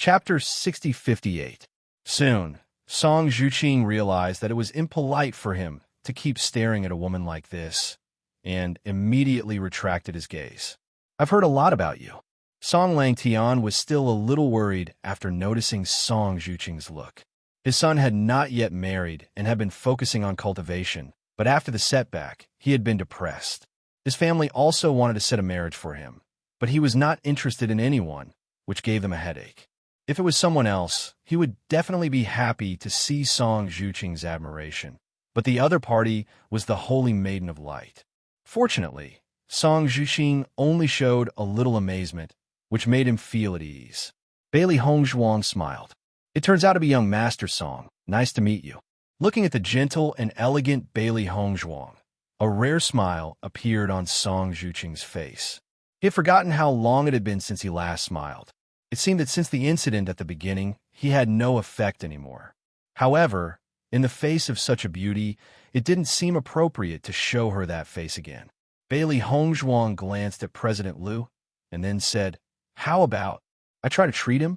Chapter 6058. Soon, Song Zhuqing realized that it was impolite for him to keep staring at a woman like this, and immediately retracted his gaze. "I've heard a lot about you." Song Langtian was still a little worried after noticing Song Zhuqing's look. His son had not yet married and had been focusing on cultivation, but after the setback, he had been depressed. His family also wanted to set a marriage for him, but he was not interested in anyone, which gave them a headache. If it was someone else, he would definitely be happy to see Song Zhuqing's admiration, but the other party was the Holy Maiden of Light. Fortunately, Song Zhuqing only showed a little amazement, which made him feel at ease. Bailey Hongzhuang smiled. "It turns out to be young Master Song. Nice to meet you." Looking at the gentle and elegant Bailey Hongzhuang, a rare smile appeared on Song Zhuqing's face. He had forgotten how long it had been since he last smiled. It seemed that since the incident at the beginning, he had no effect anymore. However, in the face of such a beauty, it didn't seem appropriate to show her that face again. Bailey Hongzhuang glanced at President Liu and then said, "How about I try to treat him?"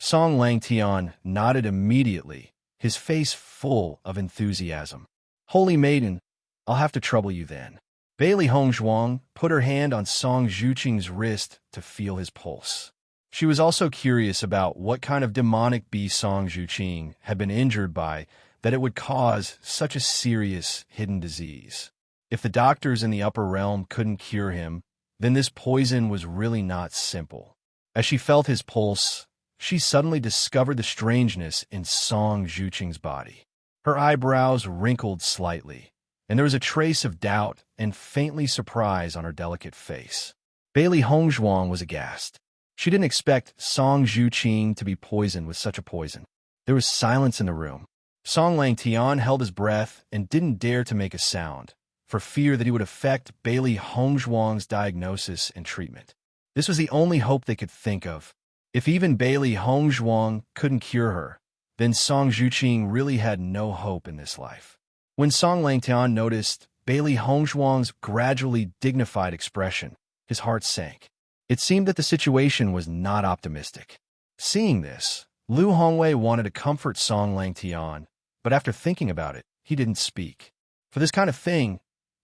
Song Langtian nodded immediately, his face full of enthusiasm. "Holy Maiden, I'll have to trouble you then." Bailey Hongzhuang put her hand on Song Zhuqing's wrist to feel his pulse. She was also curious about what kind of demonic beast Song Zhuqing had been injured by that it would cause such a serious hidden disease. If the doctors in the upper realm couldn't cure him, then this poison was really not simple. As she felt his pulse, she suddenly discovered the strangeness in Song Zhuqing's body. Her eyebrows wrinkled slightly, and there was a trace of doubt and faintly surprise on her delicate face. Bailey Hongzhuang was aghast. She didn't expect Song Zhuqing to be poisoned with such a poison. There was silence in the room. Song Langtian held his breath and didn't dare to make a sound, for fear that he would affect Bailey Hongzhuang's diagnosis and treatment. This was the only hope they could think of. If even Bailey Hongzhuang couldn't cure her, then Song Zhuqing really had no hope in this life. When Song Langtian noticed Bailey Hongzhuang's gradually dignified expression, his heart sank. It seemed that the situation was not optimistic. Seeing this, Liu Hongwei wanted to comfort Song Langtian, but after thinking about it, he didn't speak. For this kind of thing,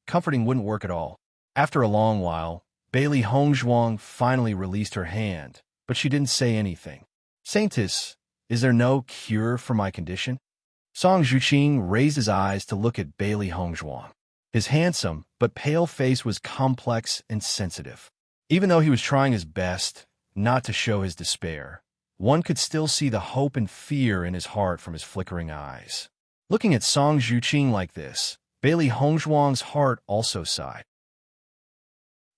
comforting wouldn't work at all. After a long while, Bailey Hongzhuang finally released her hand, but she didn't say anything. "Saintess, is there no cure for my condition?" Song Zhuqing raised his eyes to look at Bailey Hongzhuang. His handsome but pale face was complex and sensitive. Even though he was trying his best not to show his despair, one could still see the hope and fear in his heart from his flickering eyes. Looking at Song Zhuqing like this, Bailey Hongzhuang's heart also sighed.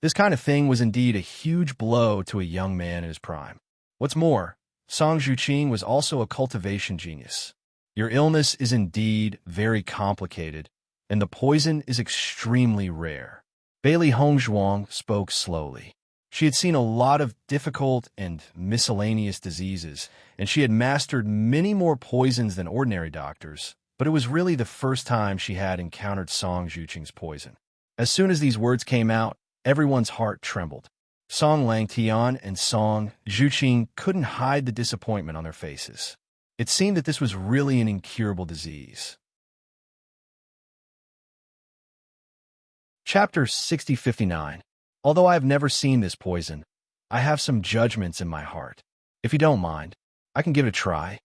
This kind of thing was indeed a huge blow to a young man in his prime. What's more, Song Zhuqing was also a cultivation genius. Your illness is indeed very complicated, and the poison is extremely rare. Bailey Hongzhuang spoke slowly. She had seen a lot of difficult and miscellaneous diseases, and she had mastered many more poisons than ordinary doctors, but it was really the first time she had encountered Song Zhuqing's poison. As soon as these words came out, everyone's heart trembled. Song Langtian and Song Zhuqing couldn't hide the disappointment on their faces. It seemed that this was really an incurable disease. Chapter 6059. Although I have never seen this poison, I have some judgments in my heart. If you don't mind, I can give it a try.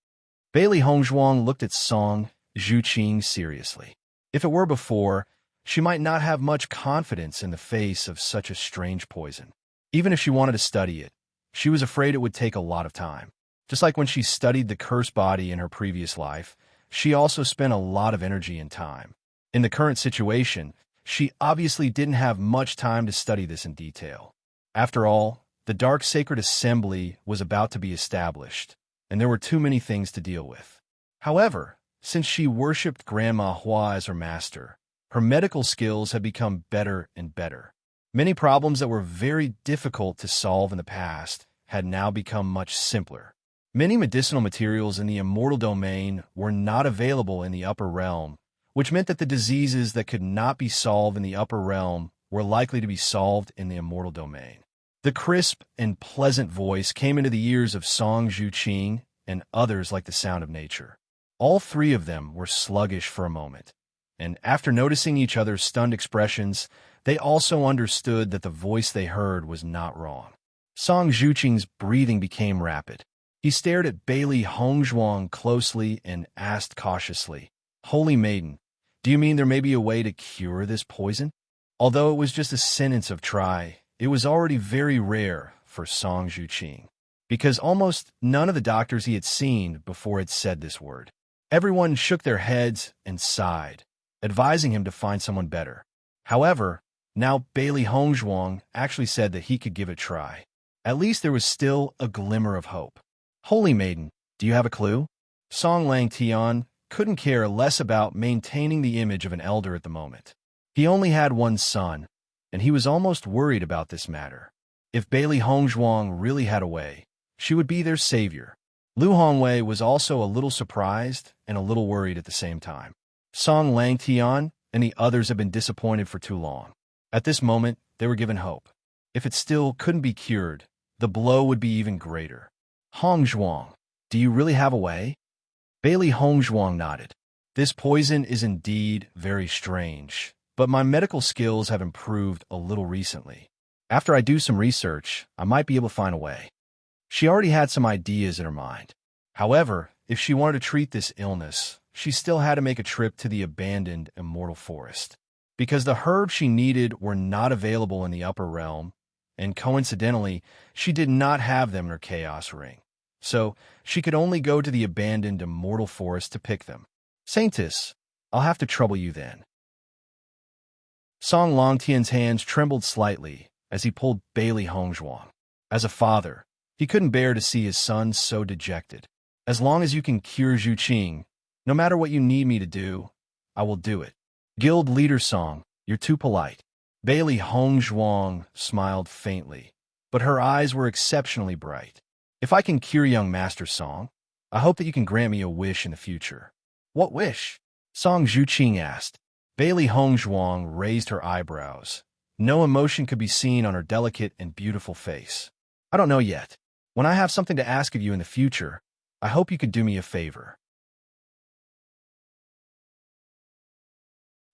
Bailey Hongzhuang looked at Song Zhuqing seriously. If it were before, she might not have much confidence in the face of such a strange poison. Even if she wanted to study it, she was afraid it would take a lot of time. Just like when she studied the cursed body in her previous life, she also spent a lot of energy and time. In the current situation, she obviously didn't have much time to study this in detail. After all, the Dark Sacred Assembly was about to be established, and there were too many things to deal with. However, since she worshipped Grandma Hua as her master, her medical skills had become better and better. Many problems that were very difficult to solve in the past had now become much simpler. Many medicinal materials in the immortal domain were not available in the upper realm, which meant that the diseases that could not be solved in the upper realm were likely to be solved in the immortal domain. The crisp and pleasant voice came into the ears of Song Zhuqing and others like the sound of nature. All three of them were sluggish for a moment, and after noticing each other's stunned expressions, they also understood that the voice they heard was not wrong. Song Zhuqing's breathing became rapid. He stared at Bailey Hongzhuang closely and asked cautiously, "Holy Maiden, do you mean there may be a way to cure this poison?" Although it was just a sentence of try, it was already very rare for Song Zhuqing, because almost none of the doctors he had seen before had said this word. Everyone shook their heads and sighed, advising him to find someone better. However, now Bailey Hongzhuang actually said that he could give it a try. At least there was still a glimmer of hope. "Holy Maiden, do you have a clue?" Song Langtian couldn't care less about maintaining the image of an elder at the moment. He only had one son, and he was almost worried about this matter. If Bailey Hongzhuang really had a way, she would be their savior. Lu Hongwei was also a little surprised and a little worried at the same time. Song Langtian and the others had been disappointed for too long. At this moment, they were given hope. If it still couldn't be cured, the blow would be even greater. "Hongzhuang, do you really have a way?" Bailey Hongzhuang nodded. "This poison is indeed very strange, but my medical skills have improved a little recently. After I do some research, I might be able to find a way." She already had some ideas in her mind. However, if she wanted to treat this illness, she still had to make a trip to the abandoned immortal forest. Because the herbs she needed were not available in the upper realm, and coincidentally, she did not have them in her chaos ring. So, she could only go to the abandoned immortal forest to pick them. "Saintess, I'll have to trouble you then." Song Longtian's hands trembled slightly as he pulled Bailey Hongzhuang. As a father, he couldn't bear to see his son so dejected. "As long as you can cure Zhuqing, no matter what you need me to do, I will do it." "Guild leader Song, you're too polite." Bailey Hongzhuang smiled faintly, but her eyes were exceptionally bright. "If I can cure young Master Song, I hope that you can grant me a wish in the future." "What wish?" Song Zhuqing asked. Bailey Hongzhuang raised her eyebrows. No emotion could be seen on her delicate and beautiful face. "I don't know yet. When I have something to ask of you in the future, I hope you could do me a favor."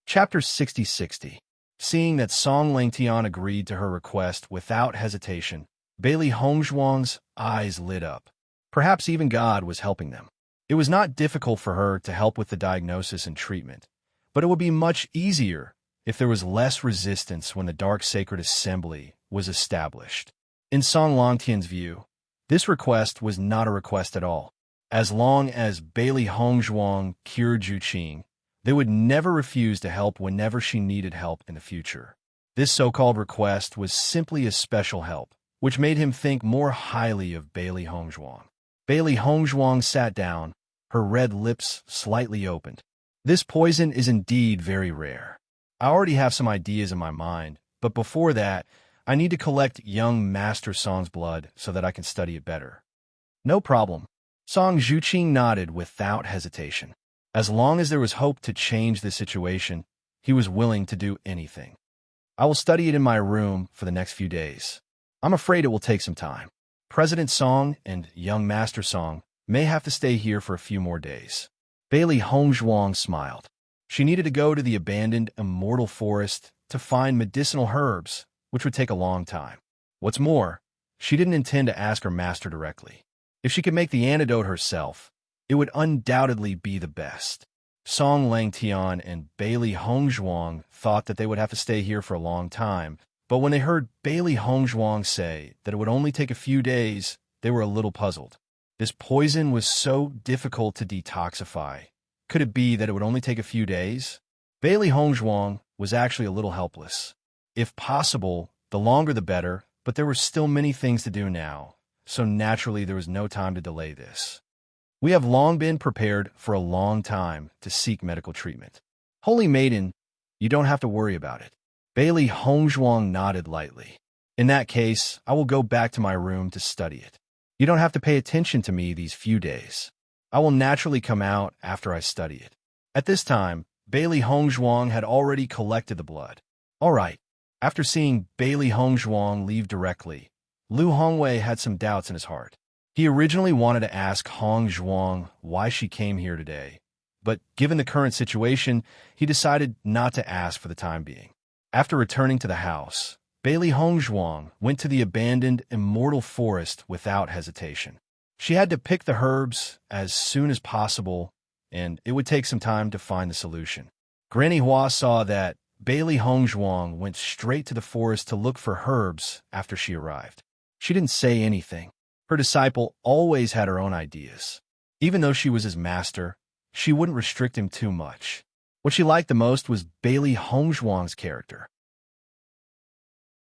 Chapter 6060. Seeing that Song Langtian agreed to her request without hesitation, Bailey Hongzhuang's eyes lit up. Perhaps even God was helping them. It was not difficult for her to help with the diagnosis and treatment, but it would be much easier if there was less resistance when the Dark Sacred Assembly was established. In Song Longtian's view, this request was not a request at all. As long as Bailey Hongzhuang cured Zhuqing, they would never refuse to help whenever she needed help in the future. This so-called request was simply a special help, which made him think more highly of Bailey Hongzhuang. Bailey Hongzhuang sat down, her red lips slightly opened. "This poison is indeed very rare. I already have some ideas in my mind, but before that, I need to collect young Master Song's blood so that I can study it better." "No problem." Song Zhuqing nodded without hesitation. As long as there was hope to change the situation, he was willing to do anything. "I will study it in my room for the next few days. I'm afraid it will take some time. President Song and young Master Song may have to stay here for a few more days." Bailey Hongzhuang smiled. She needed to go to the abandoned immortal forest to find medicinal herbs, which would take a long time. What's more, she didn't intend to ask her master directly. If she could make the antidote herself, it would undoubtedly be the best. Song Langtian and Bailey Hongzhuang thought that they would have to stay here for a long time, but when they heard Bailey Hongzhuang say that it would only take a few days, they were a little puzzled. This poison was so difficult to detoxify. Could it be that it would only take a few days? Bailey Hongzhuang was actually a little helpless. If possible, the longer the better, but there were still many things to do now, so naturally there was no time to delay this. "We have long been prepared for a long time to seek medical treatment. Holy Maiden, you don't have to worry about it." Bailey Hongzhuang nodded lightly. "In that case, I will go back to my room to study it. You don't have to pay attention to me these few days. I will naturally come out after I study it." At this time, Bailey Hongzhuang had already collected the blood. "All right." After seeing Bailey Hongzhuang leave directly, Lu Hongwei had some doubts in his heart. He originally wanted to ask Hong Zhuang why she came here today, but given the current situation, he decided not to ask for the time being. After returning to the house, Bailey Hongzhuang went to the abandoned immortal forest without hesitation. She had to pick the herbs as soon as possible, and it would take some time to find the solution. Granny Hua saw that Bailey Hongzhuang went straight to the forest to look for herbs after she arrived. She didn't say anything. Her disciple always had her own ideas. Even though she was his master, she wouldn't restrict him too much. What she liked the most was Bailey Hongzhuang's character.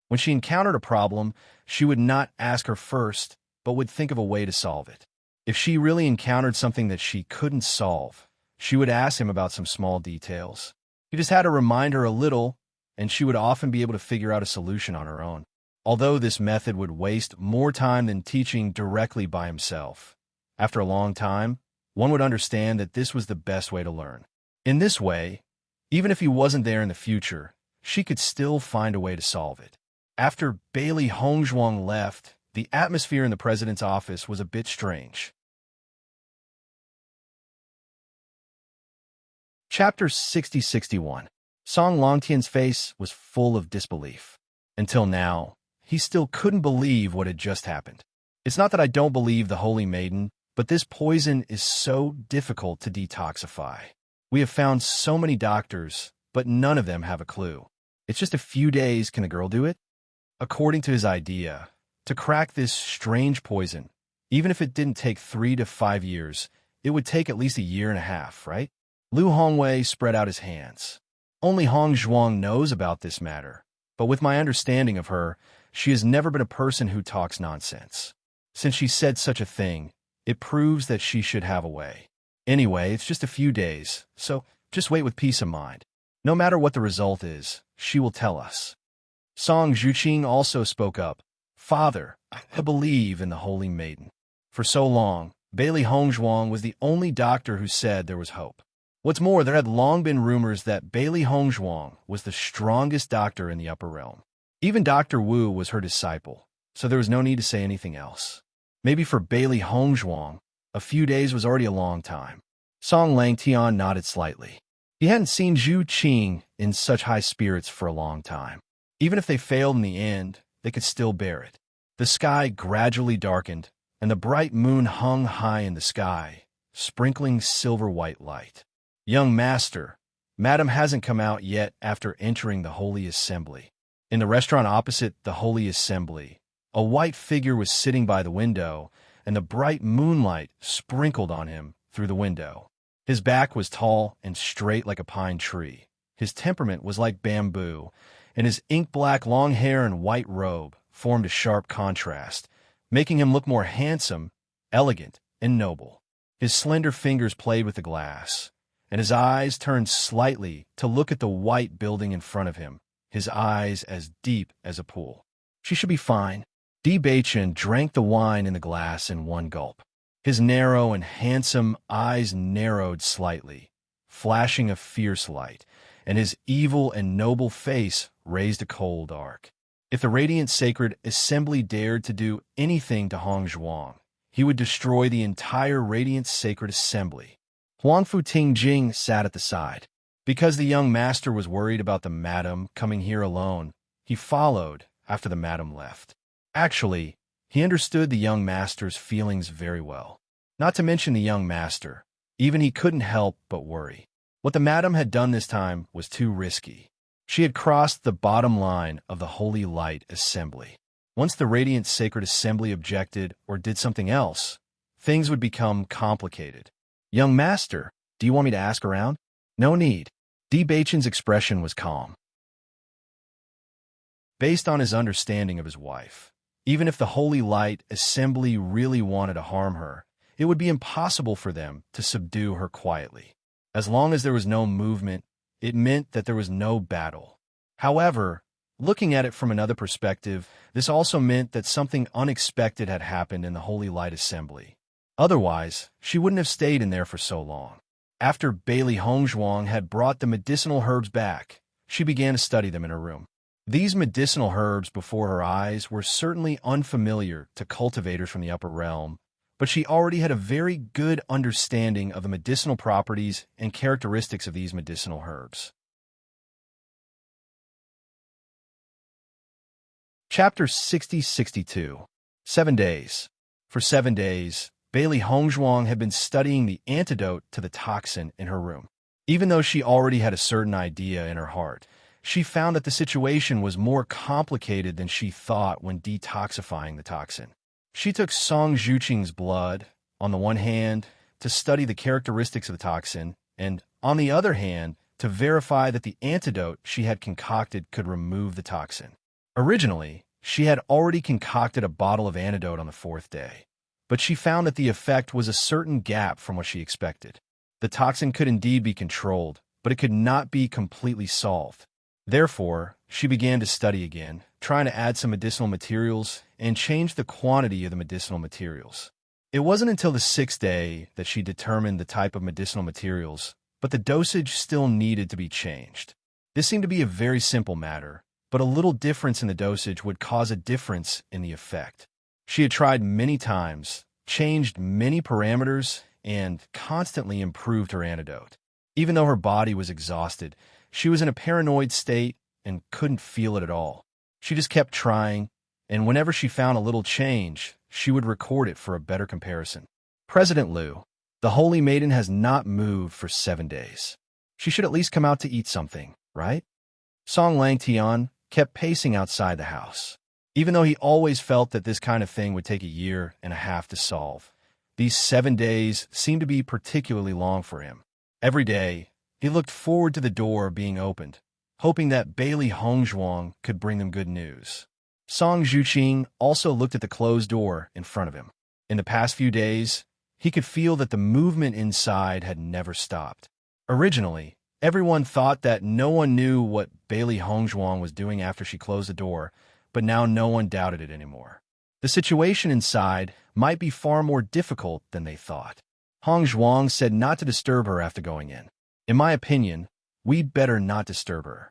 When she encountered a problem, she would not ask her first, but would think of a way to solve it. If she really encountered something that she couldn't solve, she would ask him about some small details. He just had to remind her a little, and she would often be able to figure out a solution on her own. Although this method would waste more time than teaching directly by himself, after a long time, one would understand that this was the best way to learn. In this way, even if he wasn't there in the future, she could still find a way to solve it. After Bailey Hongzhuang left, the atmosphere in the president's office was a bit strange. Chapter 60-61. Song Longtian's face was full of disbelief. Until now, he still couldn't believe what had just happened. It's not that I don't believe the Holy Maiden, but this poison is so difficult to detoxify. We have found so many doctors, but none of them have a clue. It's just a few days. Can the girl do it? According to his idea, to crack this strange poison, even if it didn't take 3 to 5 years, it would take at least a year and a half, right? Lu Hongwei spread out his hands. Only Hong Zhuang knows about this matter, but with my understanding of her, she has never been a person who talks nonsense. Since she said such a thing, it proves that she should have a way. Anyway, it's just a few days, so just wait with peace of mind. No matter what the result is, she will tell us. Song Zhuqing also spoke up. Father, I believe in the Holy Maiden. For so long, Bailey Hongzhuang was the only doctor who said there was hope. What's more, there had long been rumors that Bailey Hongzhuang was the strongest doctor in the upper realm. Even Dr. Wu was her disciple, so there was no need to say anything else. Maybe for Bailey Hongzhuang, a few days was already a long time. Song Langtian nodded slightly. He hadn't seen Zhu Qing in such high spirits for a long time. Even if they failed in the end, they could still bear it. The sky gradually darkened, and the bright moon hung high in the sky, sprinkling silver-white light. Young master, Madam hasn't come out yet after entering the Holy Assembly. In the restaurant opposite the Holy Assembly, a white figure was sitting by the window, and the bright moonlight sprinkled on him through the window. His back was tall and straight like a pine tree. His temperament was like bamboo, and his ink-black long hair and white robe formed a sharp contrast, making him look more handsome, elegant, and noble. His slender fingers played with the glass, and his eyes turned slightly to look at the white building in front of him, his eyes as deep as a pool. She should be fine. Di Beichen drank the wine in the glass in one gulp. His narrow and handsome eyes narrowed slightly, flashing a fierce light, and his evil and noble face raised a cold arc. If the Radiant Sacred Assembly dared to do anything to Hong Zhuang, he would destroy the entire Radiant Sacred Assembly. Huangfu Tingjing sat at the side. Because the young master was worried about the madam coming here alone, he followed after the madam left. Actually, he understood the young master's feelings very well. Not to mention the young master, even he couldn't help but worry. What the madam had done this time was too risky. She had crossed the bottom line of the Holy Light Assembly. Once the Radiant Sacred Assembly objected or did something else, things would become complicated. Young master, do you want me to ask around? No need. Di Beichen's expression was calm. Based on his understanding of his wife, even if the Holy Light Assembly really wanted to harm her, it would be impossible for them to subdue her quietly. As long as there was no movement, it meant that there was no battle. However, looking at it from another perspective, this also meant that something unexpected had happened in the Holy Light Assembly. Otherwise, she wouldn't have stayed in there for so long. After Bailey Hongzhuang had brought the medicinal herbs back, she began to study them in her room. These medicinal herbs before her eyes were certainly unfamiliar to cultivators from the upper realm, but she already had a very good understanding of the medicinal properties and characteristics of these medicinal herbs. Chapter 60-62. 7 Days. For 7 days, Bailey Hongzhuang had been studying the antidote to the toxin in her room. Even though she already had a certain idea in her heart, she found that the situation was more complicated than she thought when detoxifying the toxin. She took Song Zhuqing's blood, on the one hand, to study the characteristics of the toxin, and, on the other hand, to verify that the antidote she had concocted could remove the toxin. Originally, she had already concocted a bottle of antidote on the 4th day, but she found that the effect was a certain gap from what she expected. The toxin could indeed be controlled, but it could not be completely solved. Therefore, she began to study again, trying to add some medicinal materials and change the quantity of the medicinal materials. It wasn't until the 6th day that she determined the type of medicinal materials, but the dosage still needed to be changed. This seemed to be a very simple matter, but a little difference in the dosage would cause a difference in the effect. She had tried many times, changed many parameters, and constantly improved her antidote. Even though her body was exhausted, she was in a paranoid state and couldn't feel it at all. She just kept trying, and whenever she found a little change, she would record it for a better comparison. President Liu, the Holy Maiden has not moved for 7 days. She should at least come out to eat something, right? Song Langtian kept pacing outside the house. Even though he always felt that this kind of thing would take a year and a half to solve, these 7 days seemed to be particularly long for him. Every day, he looked forward to the door being opened, hoping that Bailey Hongzhuang could bring them good news. Song Zhuqing also looked at the closed door in front of him. In the past few days, he could feel that the movement inside had never stopped. Originally, everyone thought that no one knew what Bailey Hongzhuang was doing after she closed the door, but now no one doubted it anymore. The situation inside might be far more difficult than they thought. Hongzhuang said not to disturb her after going in. In my opinion, we'd better not disturb her.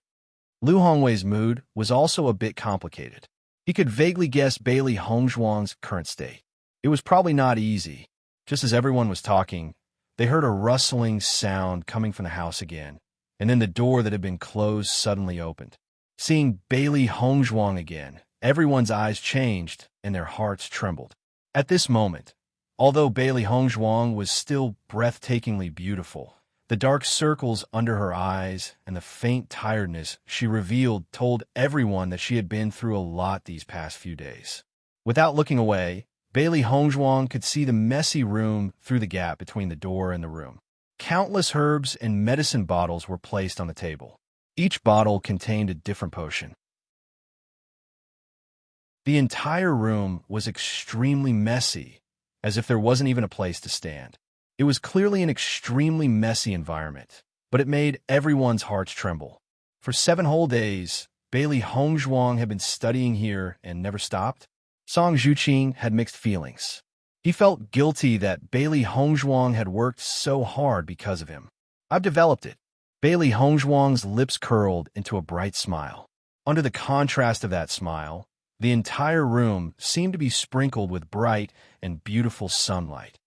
Liu Hongwei's mood was also a bit complicated. He could vaguely guess Bailey Hongzhuang's current state. It was probably not easy. Just as everyone was talking, they heard a rustling sound coming from the house again, and then the door that had been closed suddenly opened. Seeing Bailey Hongzhuang again, everyone's eyes changed and their hearts trembled. At this moment, although Bailey Hongzhuang was still breathtakingly beautiful, the dark circles under her eyes and the faint tiredness she revealed told everyone that she had been through a lot these past few days. Without looking away, Bailey Hongzhuang could see the messy room through the gap between the door and the room. Countless herbs and medicine bottles were placed on the table. Each bottle contained a different potion. The entire room was extremely messy, as if there wasn't even a place to stand. It was clearly an extremely messy environment, but it made everyone's hearts tremble. For 7 whole days, Bailey Hongzhuang had been studying here and never stopped. Song Zhuqing had mixed feelings. He felt guilty that Bailey Hongzhuang had worked so hard because of him. I've developed it. Bailey Hongzhuang's lips curled into a bright smile. Under the contrast of that smile, the entire room seemed to be sprinkled with bright and beautiful sunlight.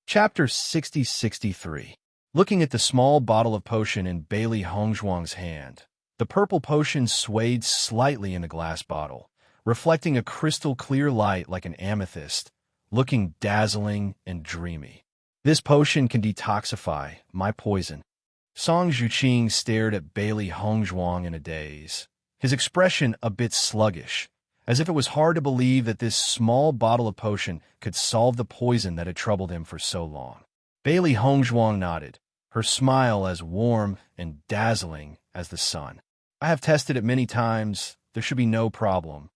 Chapter 60-63. Looking at the small bottle of potion in Bailey Hongzhuang's hand, the purple potion swayed slightly in the glass bottle, reflecting a crystal-clear light like an amethyst, looking dazzling and dreamy. This potion can detoxify my poison. Song Zhuqing stared at Bailey Hongzhuang in a daze, his expression a bit sluggish, as if it was hard to believe that this small bottle of potion could solve the poison that had troubled him for so long. Bailey Hongzhuang nodded, her smile as warm and dazzling as the sun. I have tested it many times. There should be no problem.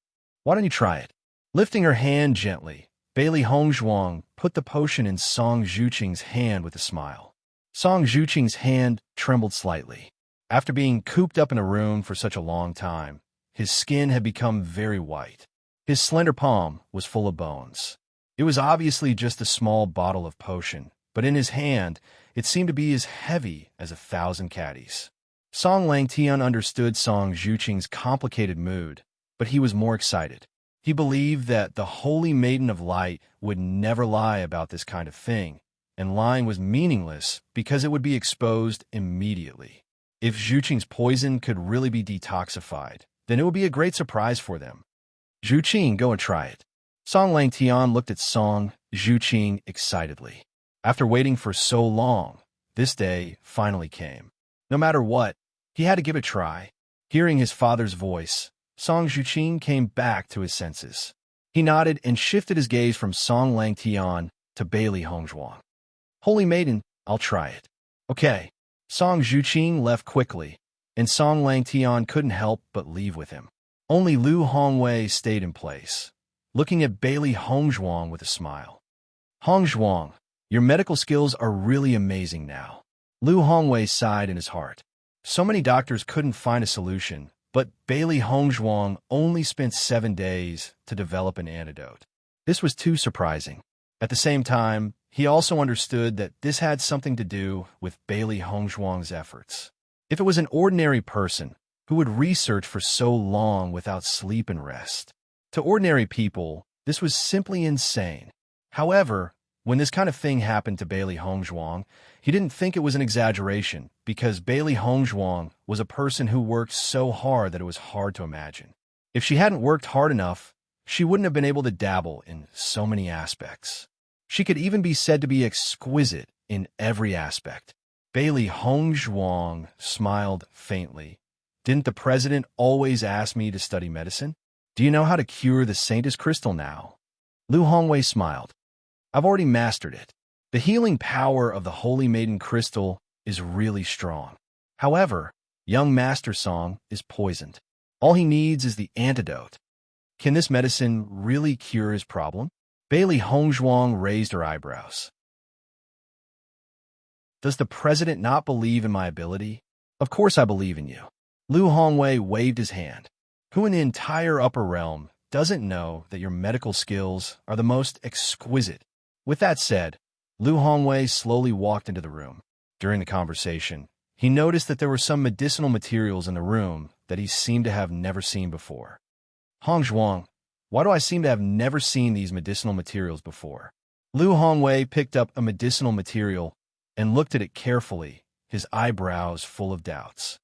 Why don't you try it? Lifting her hand gently, Bailey Hongzhuang put the potion in Song Zhuqing's hand with a smile. Song Zhuqing's hand trembled slightly. After being cooped up in a room for such a long time, his skin had become very white. His slender palm was full of bones. It was obviously just a small bottle of potion, but in his hand, it seemed to be as heavy as 1,000 caddies. Song Langtian understood Song Zhuqing's complicated mood, but he was more excited. He believed that the Holy Maiden of Light would never lie about this kind of thing, and lying was meaningless because it would be exposed immediately. If Zhuqing's poison could really be detoxified, then it would be a great surprise for them. Zhuqing, go and try it. Song Langtian looked at Song Zhuqing excitedly. After waiting for so long, this day finally came. No matter what, he had to give it a try. Hearing his father's voice, Song Zhuqing came back to his senses. He nodded and shifted his gaze from Song Langtian to Bailey Hongzhuang. Holy Maiden, I'll try it. Okay. Song Zhuqing left quickly, and Song Langtian couldn't help but leave with him. Only Lu Hongwei stayed in place, looking at Bailey Hongzhuang with a smile. Hongzhuang, your medical skills are really amazing now. Lu Hongwei sighed in his heart. So many doctors couldn't find a solution, but Bailey Hongzhuang only spent 7 days to develop an antidote. This was too surprising. At the same time, he also understood that this had something to do with Bailey Hongzhuang's efforts. If it was an ordinary person who would research for so long without sleep and rest, to ordinary people, this was simply insane. However, when this kind of thing happened to Bailey Hongzhuang, he didn't think it was an exaggeration because Bailey Hongzhuang was a person who worked so hard that it was hard to imagine. If she hadn't worked hard enough, she wouldn't have been able to dabble in so many aspects. She could even be said to be exquisite in every aspect. Bailey Hongzhuang smiled faintly. Didn't the president always ask me to study medicine? Do you know how to cure the Saintess crystal now? Lu Hongwei smiled. I've already mastered it. The healing power of the Holy Maiden crystal is really strong. However, young Master Song is poisoned. All he needs is the antidote. Can this medicine really cure his problem? Bailey Hongzhuang raised her eyebrows. Does the president not believe in my ability? Of course I believe in you. Lu Hongwei waved his hand. Who in the entire upper realm doesn't know that your medical skills are the most exquisite? With that said, Lu Hongwei slowly walked into the room. During the conversation, he noticed that there were some medicinal materials in the room that he seemed to have never seen before. Hongzhuang, why do I seem to have never seen these medicinal materials before? Lu Hongwei picked up a medicinal material and looked at it carefully, his eyebrows full of doubts.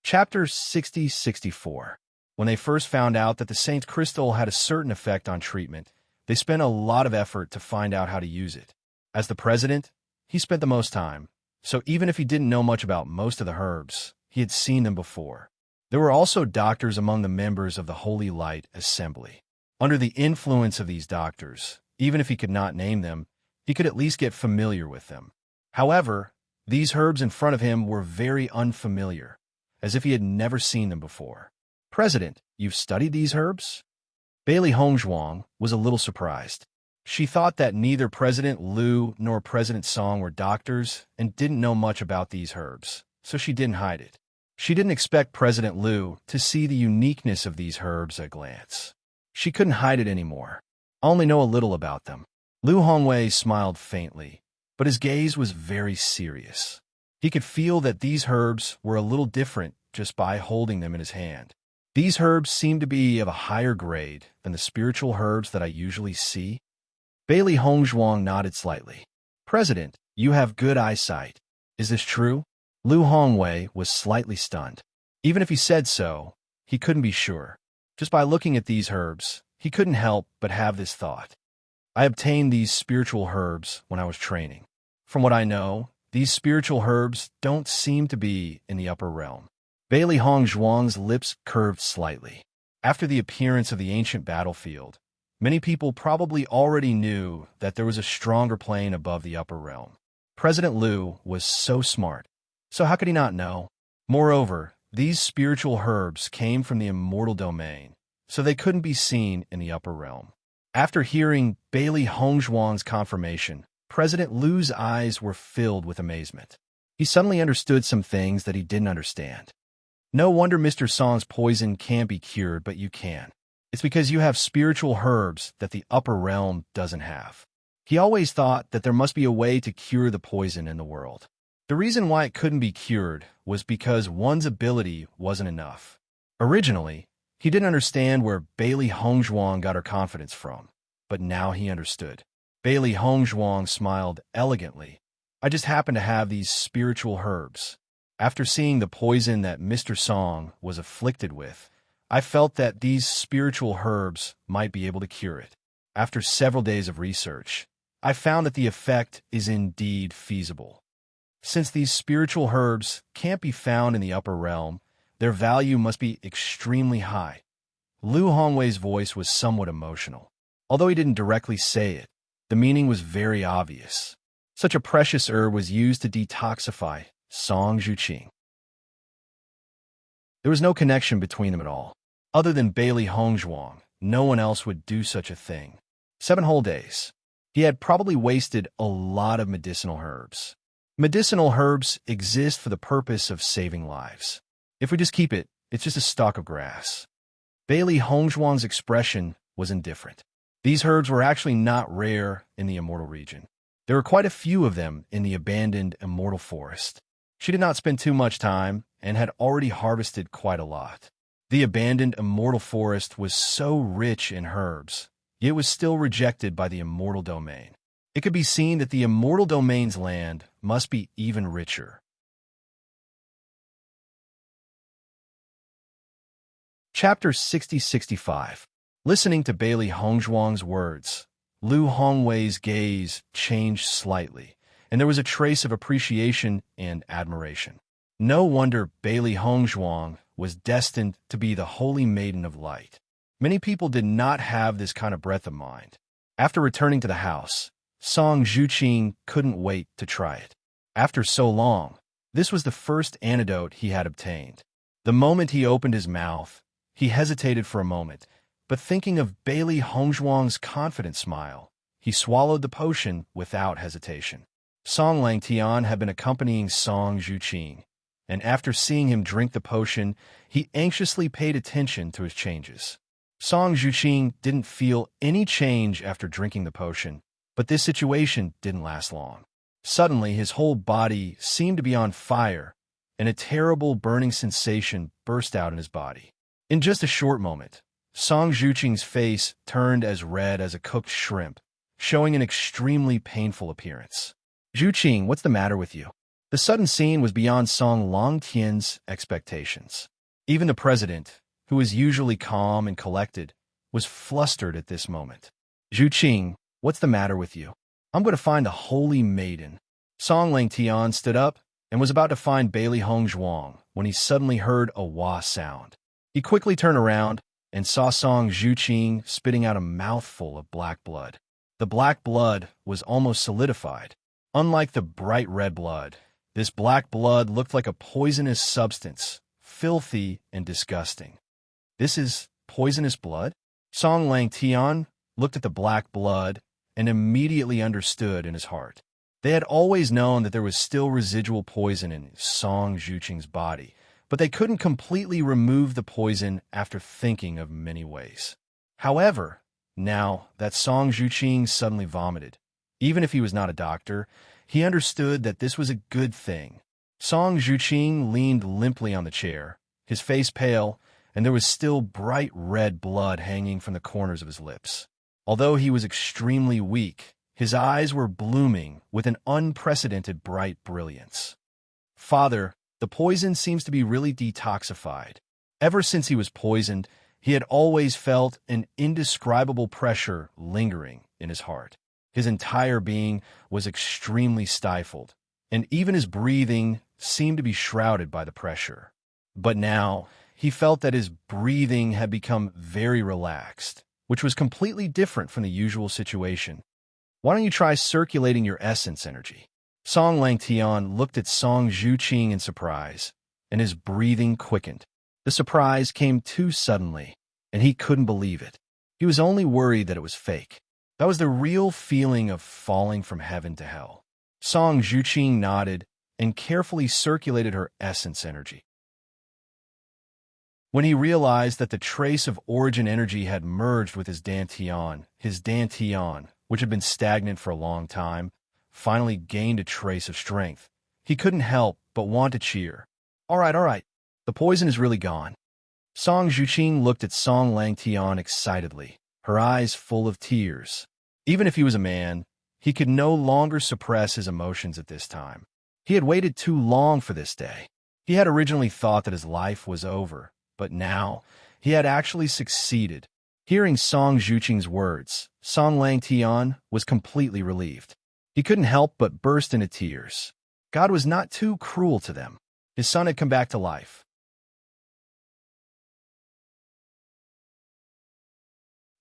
Chapter 60-64. When they first found out that the Saint's crystal had a certain effect on treatment, they spent a lot of effort to find out how to use it. As the president, he spent the most time, so even if he didn't know much about most of the herbs, he had seen them before. There were also doctors among the members of the Holy Light Assembly. Under the influence of these doctors, even if he could not name them, he could at least get familiar with them. However, these herbs in front of him were very unfamiliar, as if he had never seen them before. President, you've studied these herbs? Bailey Hongzhuang was a little surprised. She thought that neither President Lu nor President Song were doctors and didn't know much about these herbs, so she didn't hide it. She didn't expect President Lu to see the uniqueness of these herbs at a glance. She couldn't hide it anymore. I only know a little about them. Lu Hongwei smiled faintly, but his gaze was very serious. He could feel that these herbs were a little different just by holding them in his hand. These herbs seem to be of a higher grade than the spiritual herbs that I usually see. Bailey Hongzhuang nodded slightly. President, you have good eyesight. Is this true? Lu Hongwei was slightly stunned. Even if he said so, he couldn't be sure. Just by looking at these herbs, he couldn't help but have this thought. I obtained these spiritual herbs when I was training. From what I know, these spiritual herbs don't seem to be in the upper realm. Bailey Hongzhuang's lips curved slightly. After the appearance of the ancient battlefield, many people probably already knew that there was a stronger plane above the upper realm. President Lu was so smart, so how could he not know? Moreover, these spiritual herbs came from the immortal domain, so they couldn't be seen in the upper realm. After hearing Bailey Hongzhuang's confirmation, President Lu's eyes were filled with amazement. He suddenly understood some things that he didn't understand. No wonder Mr. Song's poison can't be cured, but you can. It's because you have spiritual herbs that the upper realm doesn't have. He always thought that there must be a way to cure the poison in the world. The reason why it couldn't be cured was because one's ability wasn't enough. Originally, he didn't understand where Bailey Hongzhuang got her confidence from, but now he understood. Bailey Hongzhuang smiled elegantly. I just happen to have these spiritual herbs. After seeing the poison that Mr. Song was afflicted with, I felt that these spiritual herbs might be able to cure it. After several days of research, I found that the effect is indeed feasible. Since these spiritual herbs can't be found in the upper realm, their value must be extremely high. Lu Hongwei's voice was somewhat emotional. Although he didn't directly say it, the meaning was very obvious. Such a precious herb was used to detoxify Song Zhuqing. There was no connection between them at all. Other than Bailey Hongzhuang, no one else would do such a thing. 7 whole days. He had probably wasted a lot of medicinal herbs. Medicinal herbs exist for the purpose of saving lives. If we just keep it, it's just a stalk of grass. Bailey Hongzhuang's expression was indifferent. These herbs were actually not rare in the Immortal region. There were quite a few of them in the abandoned Immortal Forest. She did not spend too much time and had already harvested quite a lot. The abandoned Immortal Forest was so rich in herbs, yet it was still rejected by the Immortal Domain. It could be seen that the Immortal Domain's land must be even richer. Chapter 60-65. Listening to Bailey Hongzhuang's words, Lu Hongwei's gaze changed slightly, and there was a trace of appreciation and admiration. No wonder Bailey Hongzhuang was destined to be the Holy Maiden of Light. Many people did not have this kind of breadth of mind. After returning to the house, Song Zhuqing couldn't wait to try it. After so long, this was the first antidote he had obtained. The moment he opened his mouth, he hesitated for a moment, but thinking of Bailey Hongzhuang's confident smile, he swallowed the potion without hesitation. Song Langtian had been accompanying Song Zhuqing, and after seeing him drink the potion, he anxiously paid attention to his changes. Song Zhuqing didn't feel any change after drinking the potion, but this situation didn't last long. Suddenly, his whole body seemed to be on fire, and a terrible burning sensation burst out in his body. In just a short moment, Song Zhuqing's face turned as red as a cooked shrimp, showing an extremely painful appearance. Zhuqing, what's the matter with you? The sudden scene was beyond Song Langtian's expectations. Even the president, who was usually calm and collected, was flustered at this moment. Zhuqing, what's the matter with you? I'm going to find the Holy Maiden. Song Langtian stood up and was about to find Bailey Hongzhuang when he suddenly heard a wah sound. He quickly turned around and saw Song Zhuqing spitting out a mouthful of black blood. The black blood was almost solidified. Unlike the bright red blood, this black blood looked like a poisonous substance, filthy and disgusting. This is poisonous blood? Song Langtian looked at the black blood and immediately understood in his heart. They had always known that there was still residual poison in Song Zhuqing's body, but they couldn't completely remove the poison after thinking of many ways. However, now that Song Zhuqing suddenly vomited, even if he was not a doctor, he understood that this was a good thing. Song Zhuqing leaned limply on the chair, his face pale, and there was still bright red blood hanging from the corners of his lips. Although he was extremely weak, his eyes were blooming with an unprecedented bright brilliance. Father, the poison seems to be really detoxified. Ever since he was poisoned, he had always felt an indescribable pressure lingering in his heart. His entire being was extremely stifled, and even his breathing seemed to be shrouded by the pressure. But now, he felt that his breathing had become very relaxed, which was completely different from the usual situation. Why don't you try circulating your essence energy? Song Langtian looked at Song Zhuqing in surprise, and his breathing quickened. The surprise came too suddenly, and he couldn't believe it. He was only worried that it was fake. That was the real feeling of falling from heaven to hell. Song Zhuqing nodded and carefully circulated her essence energy. When he realized that the trace of origin energy had merged with his dantian, which had been stagnant for a long time, finally gained a trace of strength. He couldn't help but want to cheer. All right. The poison is really gone. Song Zhuqing looked at Song Langtian excitedly, her eyes full of tears. Even if he was a man, he could no longer suppress his emotions at this time. He had waited too long for this day. He had originally thought that his life was over, but now he had actually succeeded. Hearing Song Zhuqing's words, Song Langtian was completely relieved. He couldn't help but burst into tears. God was not too cruel to them. His son had come back to life.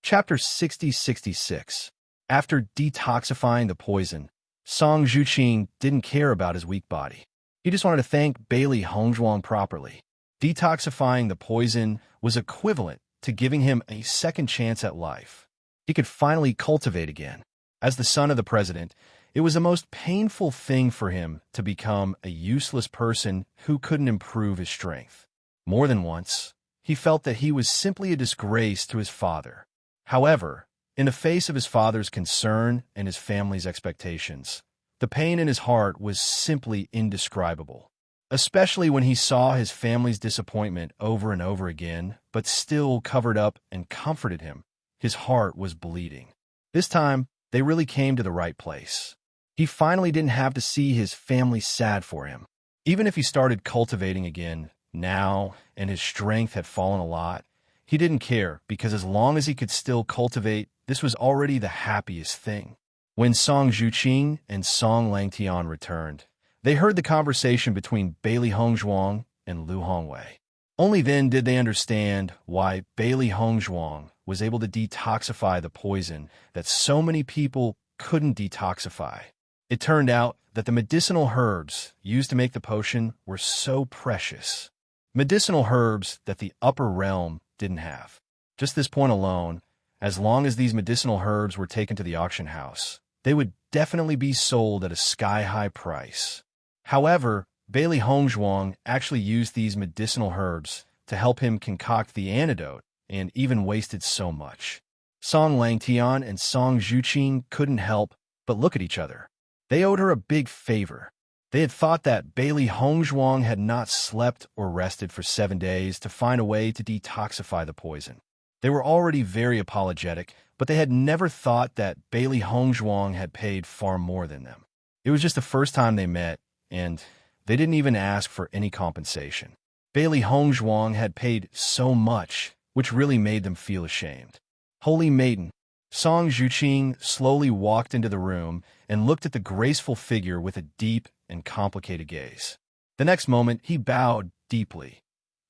Chapter 60-66. After detoxifying the poison, Song Zhuqing didn't care about his weak body. He just wanted to thank Bailey Hongzhuang properly. Detoxifying the poison was equivalent to giving him a second chance at life. He could finally cultivate again. As the son of the president, it was the most painful thing for him to become a useless person who couldn't improve his strength. More than once, he felt that he was simply a disgrace to his father. However, in the face of his father's concern and his family's expectations, the pain in his heart was simply indescribable. Especially when he saw his family's disappointment over and over again, but still covered up and comforted him. His heart was bleeding. This time, they really came to the right place. He finally didn't have to see his family sad for him. Even if he started cultivating again now and his strength had fallen a lot, he didn't care because as long as he could still cultivate, this was already the happiest thing. When Song Zhuqing and Song Langtian returned, they heard the conversation between Bailey Hongzhuang and Lu Hongwei. Only then did they understand why Bailey Hongzhuang was able to detoxify the poison that so many people couldn't detoxify. It turned out that the medicinal herbs used to make the potion were so precious. Medicinal herbs that the upper realm didn't have. Just this point alone, as long as these medicinal herbs were taken to the auction house, they would definitely be sold at a sky-high price. However, Bailey Hongzhuang actually used these medicinal herbs to help him concoct the antidote and even wasted so much. Song Langtian and Song Zhuqing couldn't help but look at each other. They owed her a big favor. They had thought that Bailey Hongzhuang had not slept or rested for 7 days to find a way to detoxify the poison. They were already very apologetic, but they had never thought that Bailey Hongzhuang had paid far more than them. It was just the first time they met, and they didn't even ask for any compensation. Bailey Hongzhuang had paid so much, which really made them feel ashamed. Holy Maiden. Song Zhuqing slowly walked into the room and looked at the graceful figure with a deep and complicated gaze. The next moment, he bowed deeply.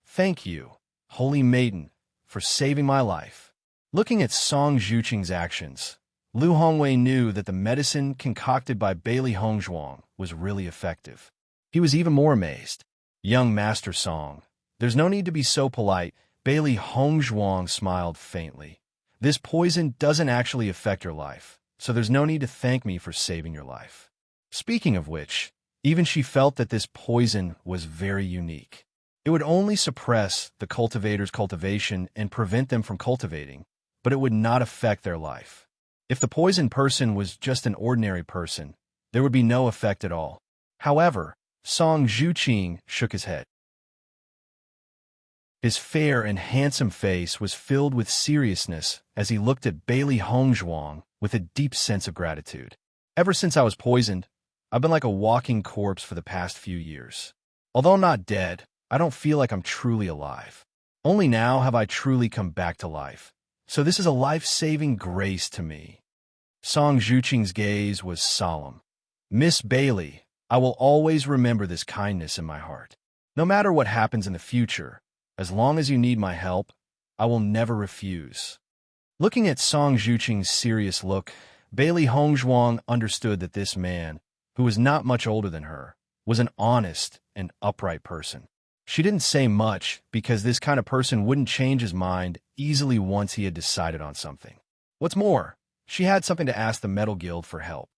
Thank you, Holy Maiden, for saving my life. Looking at Song Zhuqing's actions, Lu Hongwei knew that the medicine concocted by Bailey Hongzhuang was really effective. He was even more amazed. Young Master Song, there's no need to be so polite. Bailey Hongzhuang smiled faintly. This poison doesn't actually affect your life, so there's no need to thank me for saving your life. Speaking of which, even she felt that this poison was very unique. It would only suppress the cultivator's cultivation and prevent them from cultivating, but it would not affect their life. If the poisoned person was just an ordinary person, there would be no effect at all. However, Song Zhuqing shook his head. His fair and handsome face was filled with seriousness as he looked at Bailey Hongzhuang with a deep sense of gratitude. Ever since I was poisoned, I've been like a walking corpse for the past few years. Although I'm not dead, I don't feel like I'm truly alive. Only now have I truly come back to life. So this is a life-saving grace to me. Song Zhuqing's gaze was solemn. Miss Bailey, I will always remember this kindness in my heart. No matter what happens in the future, as long as you need my help, I will never refuse. Looking at Song Zhuqing's serious look, Bailey Hongzhuang understood that this man, who was not much older than her, was an honest and upright person. She didn't say much because this kind of person wouldn't change his mind easily once he had decided on something. What's more, she had something to ask the Metal Guild for help.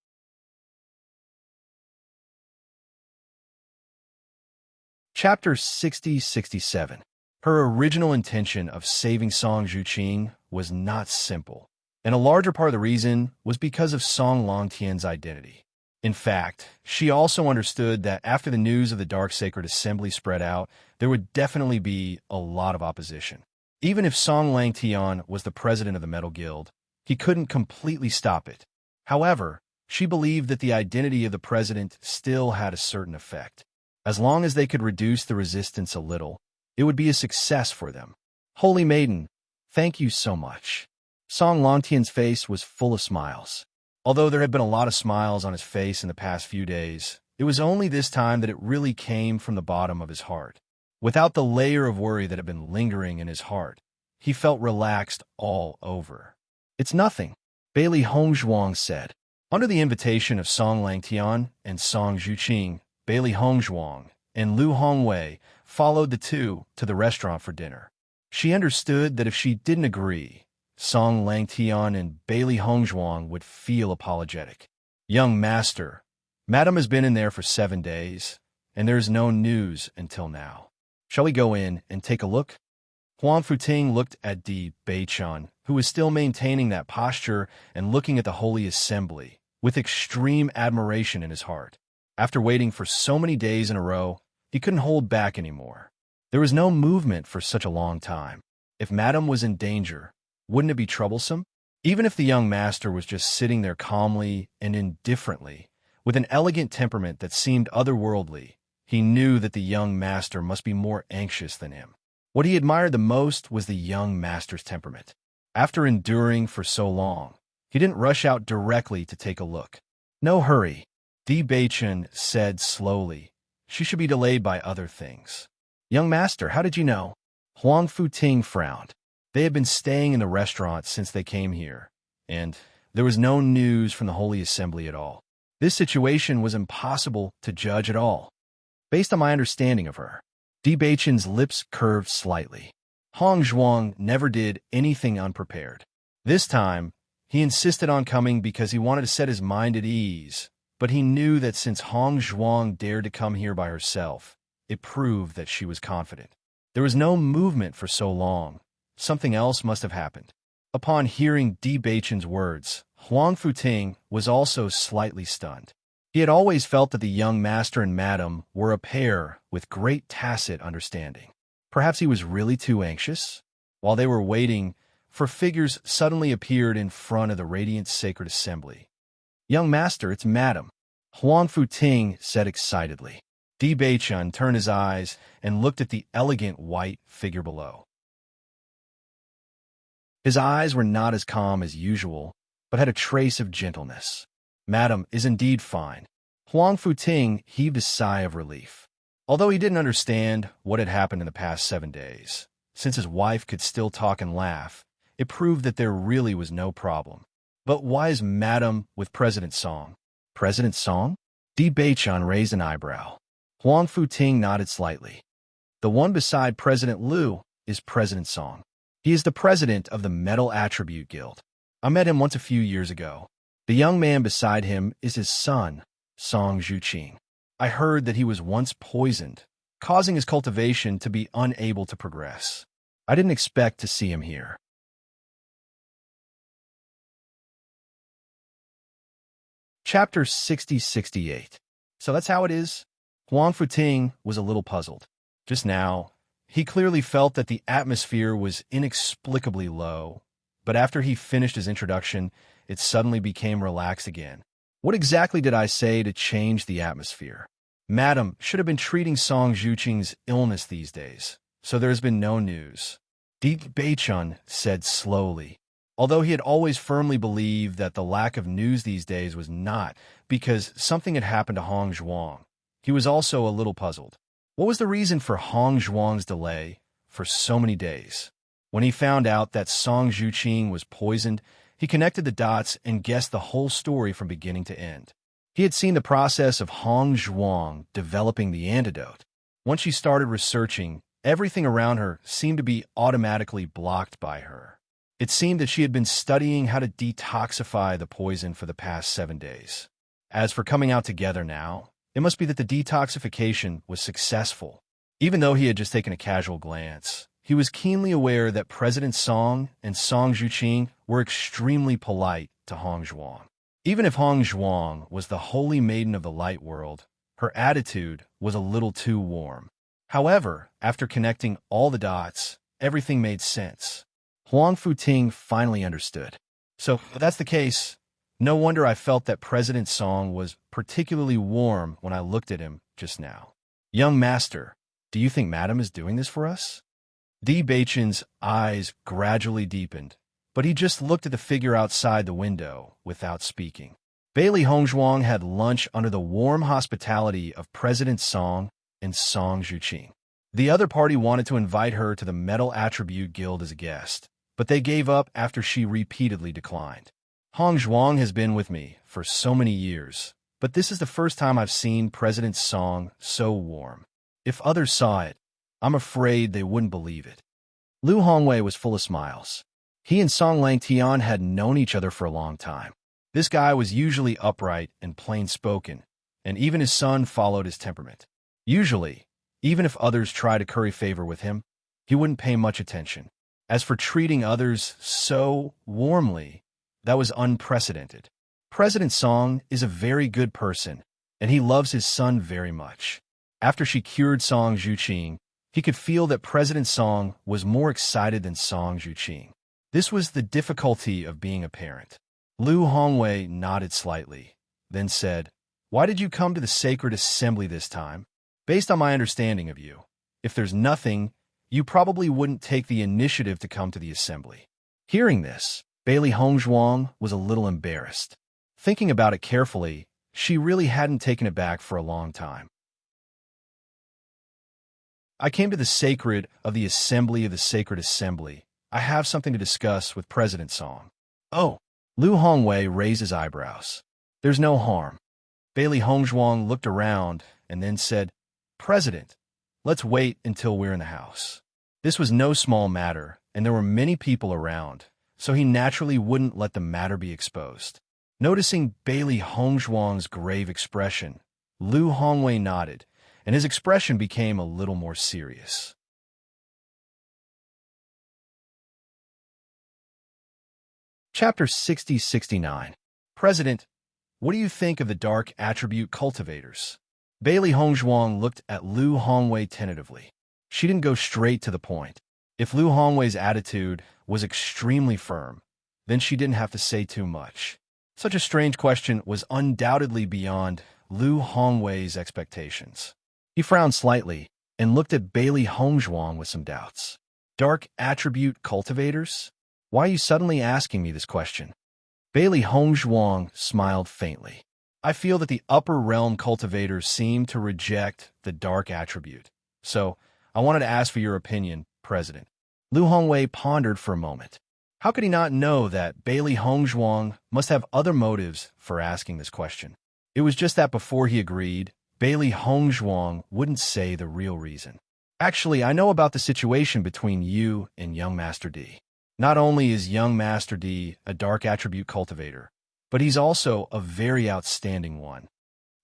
Chapter 60-67. Her original intention of saving Song Zhuqing was not simple, and a larger part of the reason was because of Song Longtian's identity. In fact, she also understood that after the news of the Dark Sacred Assembly spread out, there would definitely be a lot of opposition. Even if Song Langtian was the president of the Metal Guild, he couldn't completely stop it. However, she believed that the identity of the president still had a certain effect. As long as they could reduce the resistance a little, it would be a success for them. Holy Maiden, thank you so much. Song Longtian's face was full of smiles. Although there had been a lot of smiles on his face in the past few days, it was only this time that it really came from the bottom of his heart. Without the layer of worry that had been lingering in his heart, he felt relaxed all over. It's nothing, Bailey Hongzhuang said. Under the invitation of Song Langtian and Song Zhuqing, Bailey Hongzhuang and Lu Hongwei followed the two to the restaurant for dinner. She understood that if she didn't agree, Song Langtian and Bailey Hongzhuang would feel apologetic. Young master, Madam has been in there for 7 days, and there is no news until now. Shall we go in and take a look? Huang Futing looked at Di Beichun, who was still maintaining that posture and looking at the Holy Assembly, with extreme admiration in his heart. After waiting for so many days in a row, he couldn't hold back anymore. There was no movement for such a long time. If Madam was in danger, wouldn't it be troublesome? Even if the young master was just sitting there calmly and indifferently, with an elegant temperament that seemed otherworldly, he knew that the young master must be more anxious than him. What he admired the most was the young master's temperament. After enduring for so long, he didn't rush out directly to take a look. No hurry, Di Beichun said slowly. She should be delayed by other things. Young master, how did you know? Huang Futing frowned. They had been staying in the restaurant since they came here, and there was no news from the Holy Assembly at all. This situation was impossible to judge at all. Based on my understanding of her, Di Beichun's lips curved slightly. Hongzhuang never did anything unprepared. This time, he insisted on coming because he wanted to set his mind at ease, but he knew that since Hongzhuang dared to come here by herself, it proved that she was confident. There was no movement for so long. Something else must have happened. Upon hearing Di Beichun's words, Huang Futing was also slightly stunned. He had always felt that the young master and madam were a pair with great tacit understanding. Perhaps he was really too anxious? While they were waiting, four figures suddenly appeared in front of the radiant sacred assembly. Young master, it's madam, Huang Futing said excitedly. Di Beichun turned his eyes and looked at the elegant white figure below. His eyes were not as calm as usual, but had a trace of gentleness. Madam is indeed fine. Huang Futing heaved a sigh of relief. Although he didn't understand what had happened in the past 7 days, since his wife could still talk and laugh, it proved that there really was no problem. But why is Madam with President Song? President Song? Di Beichun raised an eyebrow. Huang Futing nodded slightly. The one beside President Liu is President Song. He is the president of the Metal Attribute Guild. I met him once a few years ago. The young man beside him is his son, Song Zhuqing. I heard that he was once poisoned, causing his cultivation to be unable to progress. I didn't expect to see him here. Chapter 60-68. So that's how it is? Huang Futing was a little puzzled. Just now, he clearly felt that the atmosphere was inexplicably low, but after he finished his introduction, it suddenly became relaxed again. What exactly did I say to change the atmosphere? Madam should have been treating Song Zhuqing's illness these days, so there has been no news. Di Beichun said slowly. Although he had always firmly believed that the lack of news these days was not because something had happened to Hongzhuang, he was also a little puzzled. What was the reason for Hongzhuang's delay for so many days? When he found out that Song Zhuqing was poisoned, he connected the dots and guessed the whole story from beginning to end. He had seen the process of Hongzhuang developing the antidote. Once she started researching, everything around her seemed to be automatically blocked by her. It seemed that she had been studying how to detoxify the poison for the past 7 days. As for coming out together now, it must be that the detoxification was successful. Even though he had just taken a casual glance, he was keenly aware that President Song and Song Zhuqing were extremely polite to Hong Zhuang. Even if Hong Zhuang was the holy maiden of the light world, her attitude was a little too warm. However, after connecting all the dots, everything made sense. Huang Futing finally understood. So, if that's the case, no wonder I felt that President Song was particularly warm when I looked at him just now. Young master, do you think Madam is doing this for us? Di Beichen's eyes gradually deepened, but he just looked at the figure outside the window without speaking. Bailey Hongzhuang had lunch under the warm hospitality of President Song and Song Zhuqing. The other party wanted to invite her to the Metal Attribute Guild as a guest, but they gave up after she repeatedly declined. Hong Zhuang has been with me for so many years, but this is the first time I've seen President Song so warm. If others saw it, I'm afraid they wouldn't believe it. Lu Hongwei was full of smiles. He and Song Langtian had known each other for a long time. This guy was usually upright and plain-spoken, and even his son followed his temperament. Usually, even if others tried to curry favor with him, he wouldn't pay much attention. As for treating others so warmly, that was unprecedented. President Song is a very good person, and he loves his son very much. After she cured Song Zhuqing, he could feel that President Song was more excited than Song Zhuqing. This was the difficulty of being a parent. Lu Hongwei nodded slightly, then said, "Why did you come to the sacred assembly this time? Based on my understanding of you, if there's nothing, you probably wouldn't take the initiative to come to the assembly." Hearing this, Bailey Hongzhuang was a little embarrassed. Thinking about it carefully, she really hadn't taken it back for a long time. "I came to the sacred of the assembly of the sacred assembly. I have something to discuss with President Song." "Oh." Lu Hongwei raised his eyebrows. "There's no harm." Bailey Hongzhuang looked around and then said, "President, let's wait until we're in the house." This was no small matter, and there were many people around, so he naturally wouldn't let the matter be exposed. Noticing Bailey Hongzhuang's grave expression, Lu Hongwei nodded, and his expression became a little more serious. Chapter 60-69. President, what do you think of the dark attribute cultivators? Bailey Hongzhuang looked at Lu Hongwei tentatively. She didn't go straight to the point. If Lu Hongwei's attitude was extremely firm, then she didn't have to say too much. Such a strange question was undoubtedly beyond Lu Hongwei's expectations. He frowned slightly and looked at Bailey Hongzhuang with some doubts. Dark attribute cultivators? Why are you suddenly asking me this question? Bailey Hongzhuang smiled faintly. I feel that the upper realm cultivators seem to reject the dark attribute. So, I wanted to ask for your opinion, President. Lu Hongwei pondered for a moment. How could he not know that Bailey Hongzhuang must have other motives for asking this question? It was just that before he agreed, Bailey Hongzhuang wouldn't say the real reason. Actually, I know about the situation between you and young Master D. Not only is young Master D a dark attribute cultivator, but he's also a very outstanding one.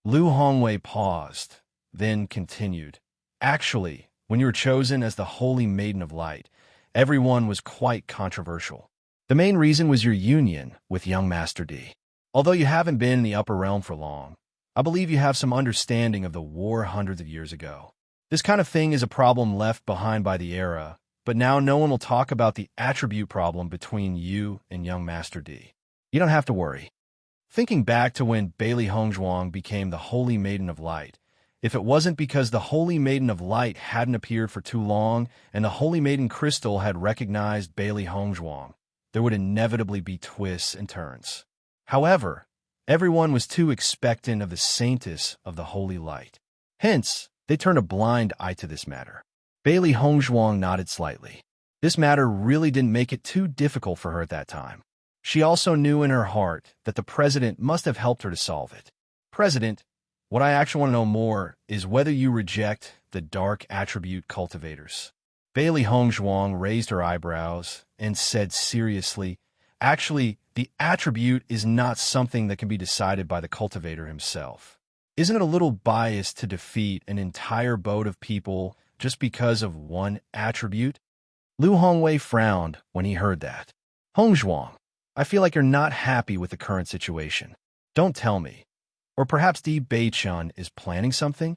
Lu Hongwei paused, then continued. Actually, when you were chosen as the Holy Maiden of Light, everyone was quite controversial. The main reason was your union with young Master D. Although you haven't been in the upper realm for long, I believe you have some understanding of the war hundreds of years ago. This kind of thing is a problem left behind by the era, but now no one will talk about the attribute problem between you and young Master D. You don't have to worry. Thinking back to when Bailey Hongzhuang became the Holy Maiden of Light, if it wasn't because the Holy Maiden of Light hadn't appeared for too long and the Holy Maiden Crystal had recognized Bailey Hongzhuang, there would inevitably be twists and turns. However, everyone was too expectant of the saintess of the Holy Light. Hence, they turned a blind eye to this matter. Bailey Hongzhuang nodded slightly. This matter really didn't make it too difficult for her at that time. She also knew in her heart that the president must have helped her to solve it. President, what I actually want to know more is whether you reject the dark attribute cultivators. Bailey Hongzhuang raised her eyebrows and said seriously, actually, the attribute is not something that can be decided by the cultivator himself. Isn't it a little biased to defeat an entire boat of people just because of one attribute? Lu Hongwei frowned when he heard that. Hongzhuang, I feel like you're not happy with the current situation. Don't tell me. Or perhaps Di Beichun is planning something?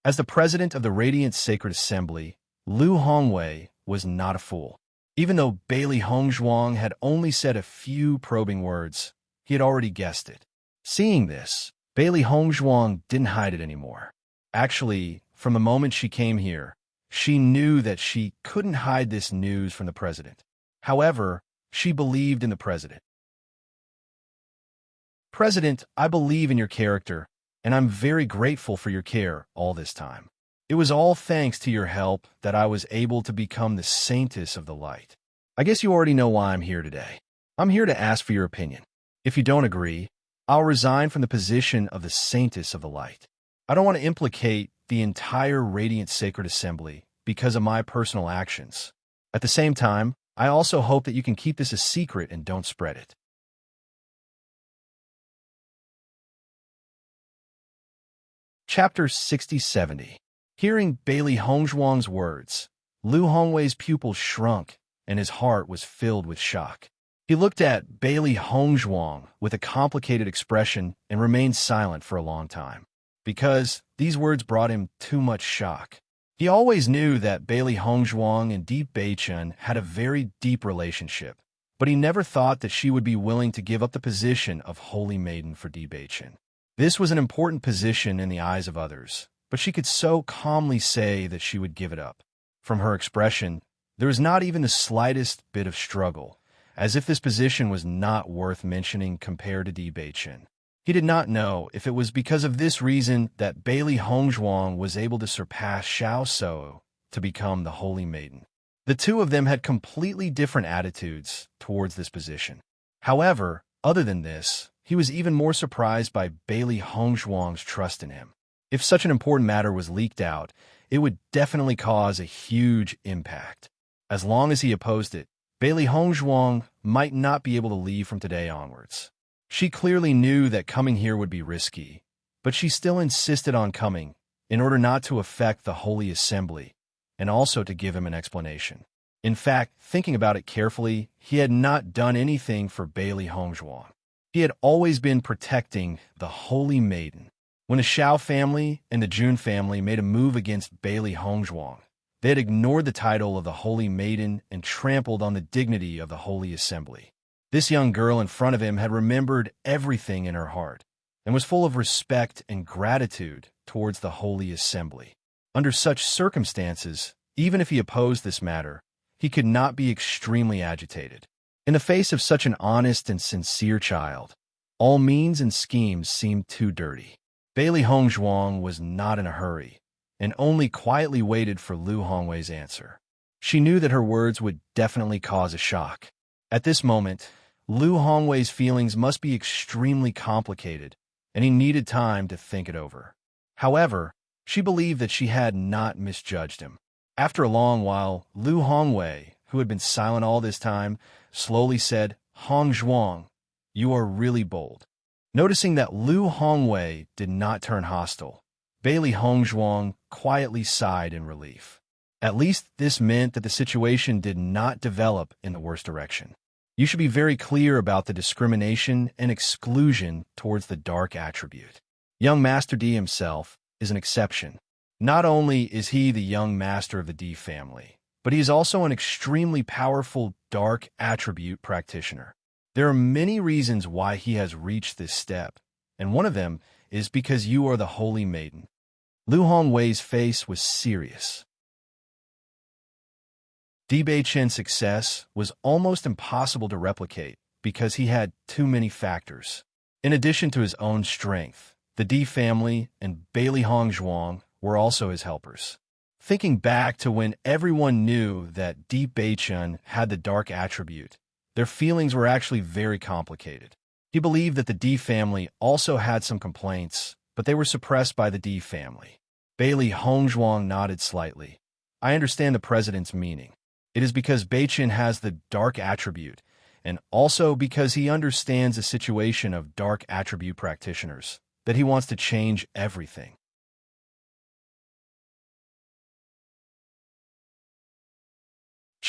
As the president of the Radiant Sacred Assembly, Lu Hongwei was not a fool. Even though Bailey Hongzhuang had only said a few probing words, he had already guessed it. Seeing this, Bailey Hongzhuang didn't hide it anymore. Actually, from the moment she came here, she knew that she couldn't hide this news from the president. However, she believed in the president. President, I believe in your character, and I'm very grateful for your care all this time. It was all thanks to your help that I was able to become the Saintess of the Light. I guess you already know why I'm here today. I'm here to ask for your opinion. If you don't agree, I'll resign from the position of the Saintess of the Light. I don't want to implicate the entire Radiant Sacred Assembly because of my personal actions. At the same time, I also hope that you can keep this a secret and don't spread it. Chapter 60-70. Hearing Bailey Hongzhuang's words, Lu Hongwei's pupils shrunk and his heart was filled with shock. He looked at Bailey Hongzhuang with a complicated expression and remained silent for a long time, because these words brought him too much shock. He always knew that Bailey Hongzhuang and Di Beichun had a very deep relationship, but he never thought that she would be willing to give up the position of Holy Maiden for Di Beichun. This was an important position in the eyes of others, but she could so calmly say that she would give it up. From her expression, there was not even the slightest bit of struggle, as if this position was not worth mentioning compared to Di Beichun. He did not know if it was because of this reason that Bailey Hongzhuang was able to surpass Xiao Shou to become the Holy Maiden. The two of them had completely different attitudes towards this position. However, other than this, he was even more surprised by Bailey Hongzhuang's trust in him. If such an important matter was leaked out, it would definitely cause a huge impact. As long as he opposed it, Bailey Hongzhuang might not be able to leave from today onwards. She clearly knew that coming here would be risky, but she still insisted on coming in order not to affect the Holy Assembly and also to give him an explanation. In fact, thinking about it carefully, he had not done anything for Bailey Hongzhuang. He had always been protecting the Holy Maiden. When the Xiao family and the Jun family made a move against Bailey Hongzhuang, they had ignored the title of the Holy Maiden and trampled on the dignity of the Holy Assembly. This young girl in front of him had remembered everything in her heart and was full of respect and gratitude towards the Holy Assembly. Under such circumstances, even if he opposed this matter, he could not be extremely agitated. In the face of such an honest and sincere child, all means and schemes seemed too dirty. Bailey Hongzhuang was not in a hurry and only quietly waited for Lu Hongwei's answer. She knew that her words would definitely cause a shock. At this moment, Lu Hongwei's feelings must be extremely complicated, and he needed time to think it over. However, she believed that she had not misjudged him. After a long while, Lu Hongwei, who had been silent all this time, slowly said, "Hongzhuang, you are really bold." Noticing that Lu Hongwei did not turn hostile, Bailey Hongzhuang quietly sighed in relief. At least this meant that the situation did not develop in the worst direction. You should be very clear about the discrimination and exclusion towards the dark attribute. Young Master D himself is an exception. Not only is he the young master of the D family, but he is also an extremely powerful dark attribute practitioner. There are many reasons why he has reached this step, and one of them is because you are the Holy Maiden. Lu Hongwei's face was serious. Di Beichun's success was almost impossible to replicate because he had too many factors. In addition to his own strength, the Di family and Bailey Hongzhuang were also his helpers. Thinking back to when everyone knew that Di Beichun had the dark attribute, their feelings were actually very complicated. He believed that the Di family also had some complaints, but they were suppressed by the Di family. Bailey Hongzhuang nodded slightly. I understand the president's meaning. It is because Beichun has the dark attribute, and also because he understands the situation of dark attribute practitioners, that he wants to change everything.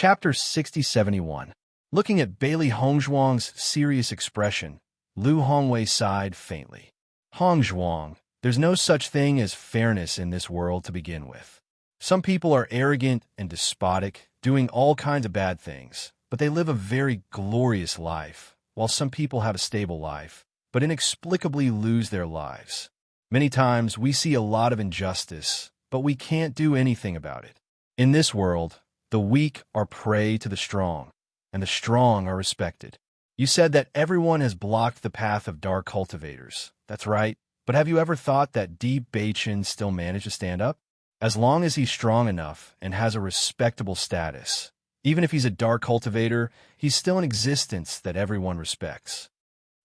Chapter 6071. Looking at Bailey Hongzhuang's serious expression, Lu Hongwei sighed faintly. Hongzhuang, there's no such thing as fairness in this world to begin with. Some people are arrogant and despotic, doing all kinds of bad things, but they live a very glorious life, while some people have a stable life, but inexplicably lose their lives. Many times we see a lot of injustice, but we can't do anything about it. In this world, the weak are prey to the strong, and the strong are respected. You said that everyone has blocked the path of dark cultivators. That's right. But have you ever thought that Bewitching still managed to stand up? As long as he's strong enough and has a respectable status, even if he's a dark cultivator, he's still an existence that everyone respects.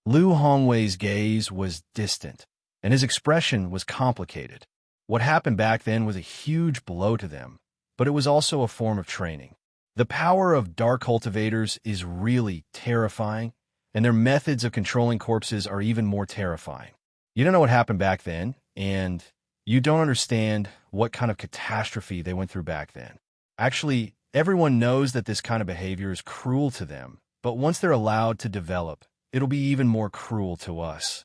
Lu Hongwei's gaze was distant, and his expression was complicated. What happened back then was a huge blow to them, but it was also a form of training. The power of dark cultivators is really terrifying, and their methods of controlling corpses are even more terrifying. You don't know what happened back then, and you don't understand what kind of catastrophe they went through back then. Actually, everyone knows that this kind of behavior is cruel to them, but once they're allowed to develop, it'll be even more cruel to us.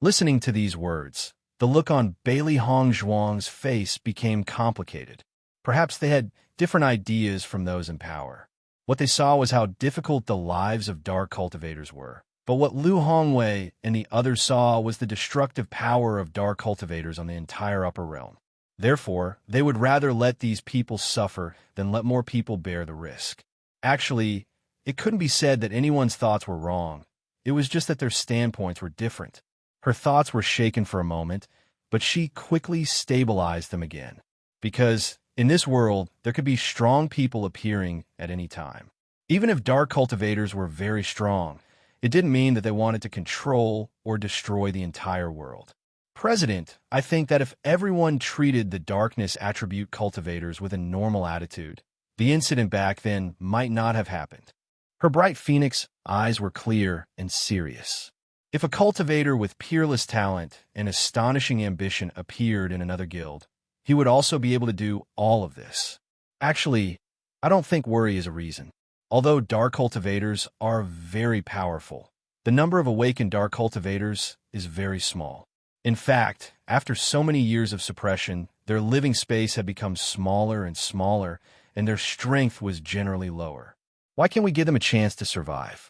Listening to these words, the look on Bailey Hongzhuang's face became complicated. Perhaps they had different ideas from those in power. What they saw was how difficult the lives of dark cultivators were. But what Lu Hongwei and the others saw was the destructive power of dark cultivators on the entire upper realm. Therefore, they would rather let these people suffer than let more people bear the risk. Actually, it couldn't be said that anyone's thoughts were wrong. It was just that their standpoints were different. Her thoughts were shaken for a moment, but she quickly stabilized them again. Because in this world, there could be strong people appearing at any time. Even if dark cultivators were very strong, it didn't mean that they wanted to control or destroy the entire world. President, I think that if everyone treated the darkness attribute cultivators with a normal attitude, the incident back then might not have happened. Her bright phoenix eyes were clear and serious. If a cultivator with peerless talent and astonishing ambition appeared in another guild, he would also be able to do all of this. Actually, I don't think worry is a reason. Although dark cultivators are very powerful, the number of awakened dark cultivators is very small. In fact, after so many years of suppression, their living space had become smaller and smaller, and their strength was generally lower. Why can't we give them a chance to survive?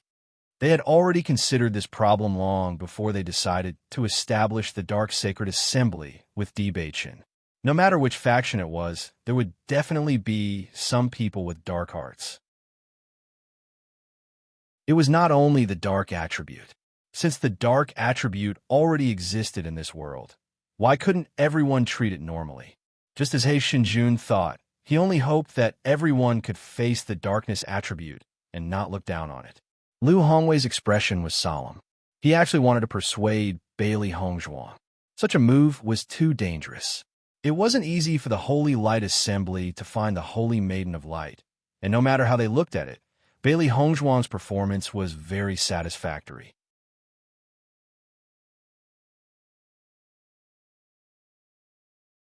They had already considered this problem long before they decided to establish the Dark Sacred Assembly with Bewitching. No matter which faction it was, there would definitely be some people with dark hearts. It was not only the dark attribute. Since the dark attribute already existed in this world, why couldn't everyone treat it normally? Just as He Shinjun thought, he only hoped that everyone could face the darkness attribute and not look down on it. Lu Hongwei's expression was solemn. He actually wanted to persuade Bailey Hongzhuang. Such a move was too dangerous. It wasn't easy for the Holy Light Assembly to find the Holy Maiden of Light, and no matter how they looked at it, Bailey Hongzhuang's performance was very satisfactory.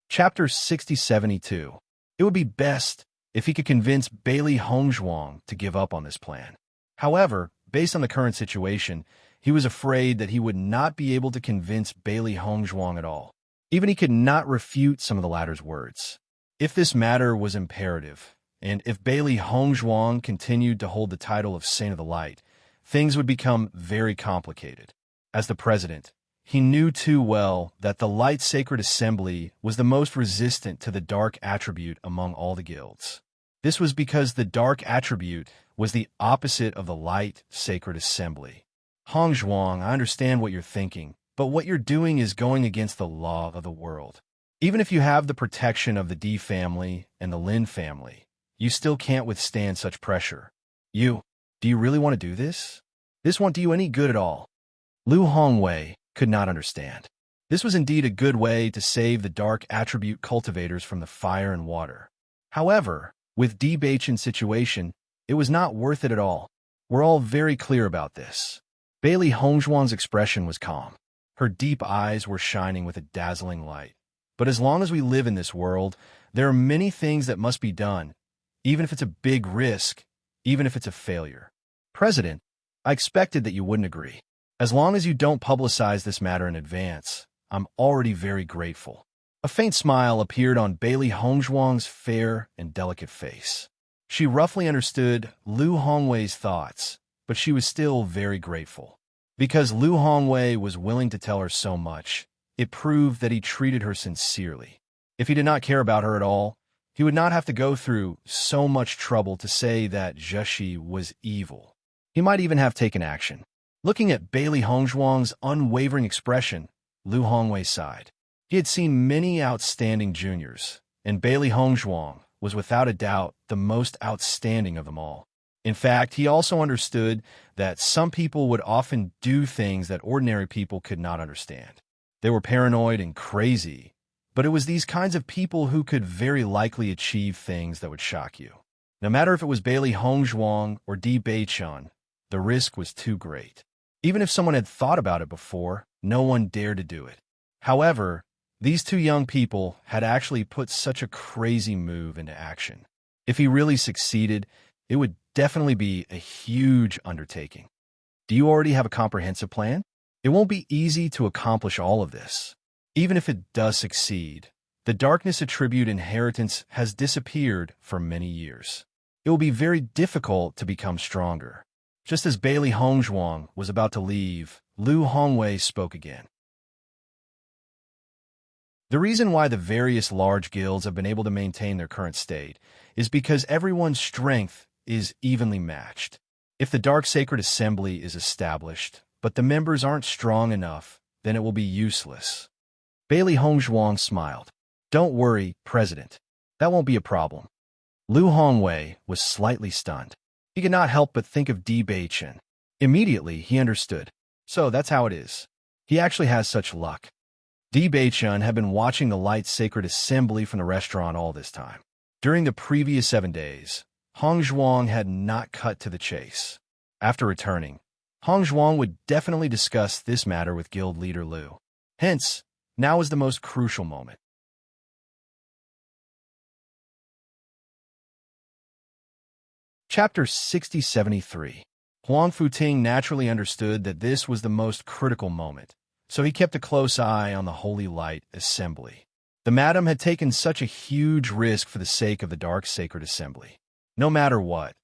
Chapter 6072. It would be best if he could convince Bailey Hongzhuang to give up on this plan. However, based on the current situation, he was afraid that he would not be able to convince Bailey Hongzhuang at all. Even he could not refute some of the latter's words. If this matter was imperative, and if Bailey Hongzhuang continued to hold the title of Saint of the Light, things would become very complicated. As the president, he knew too well that the Light Sacred Assembly was the most resistant to the dark attribute among all the guilds. This was because the dark attribute was the opposite of the Light Sacred Assembly. Hongzhuang, I understand what you're thinking, but what you're doing is going against the law of the world. Even if you have the protection of the D family and the Lin family, you still can't withstand such pressure. Do you really want to do this? This won't do you any good at all. Lu Hongwei could not understand. This was indeed a good way to save the dark attribute cultivators from the fire and water. However, with Bewitching's situation, it was not worth it at all. We're all very clear about this. Bailey Hongzhuang's expression was calm. Her deep eyes were shining with a dazzling light. But as long as we live in this world, there are many things that must be done, even if it's a big risk, even if it's a failure. President, I expected that you wouldn't agree. As long as you don't publicize this matter in advance, I'm already very grateful. A faint smile appeared on Bailey Hongzhuang's fair and delicate face. She roughly understood Lu Hongwei's thoughts, but she was still very grateful. Because Lu Hongwei was willing to tell her so much, it proved that he treated her sincerely. If he did not care about her at all, he would not have to go through so much trouble to say that Zhexi was evil. He might even have taken action. Looking at Bailey Hongzhuang's unwavering expression, Lu Hongwei sighed. He had seen many outstanding juniors, and Bailey Hongzhuang was without a doubt the most outstanding of them all. In fact, he also understood that some people would often do things that ordinary people could not understand. They were paranoid and crazy, but it was these kinds of people who could very likely achieve things that would shock you. No matter if it was Bailey Hongzhuang or Di Beichun, the risk was too great. Even if someone had thought about it before, no one dared to do it. However, these two young people had actually put such a crazy move into action. If he really succeeded, it would definitely be a huge undertaking. Do you already have a comprehensive plan? It won't be easy to accomplish all of this. Even if it does succeed, the darkness attribute inheritance has disappeared for many years. It will be very difficult to become stronger. Just as Bailey Hongzhuang was about to leave, Lu Hongwei spoke again. The reason why the various large guilds have been able to maintain their current state is because everyone's strength is evenly matched. If the Dark Sacred Assembly is established, but the members aren't strong enough, then it will be useless. Bailey Hongzhuang smiled. Don't worry, President. That won't be a problem. Lu Hongwei was slightly stunned. He could not help but think of Di Beichun. Immediately, he understood. So that's how it is. He actually has such luck. Di Beichun had been watching the Light Sacred Assembly from the restaurant all this time. During the previous 7 days, Hongzhuang had not cut to the chase. After returning, Hongzhuang would definitely discuss this matter with guild leader Lu. Hence, now was the most crucial moment. Chapter 6073. Huang Futing naturally understood that this was the most critical moment, so he kept a close eye on the Holy Light Assembly. The madam had taken such a huge risk for the sake of the Dark Sacred Assembly. No matter what,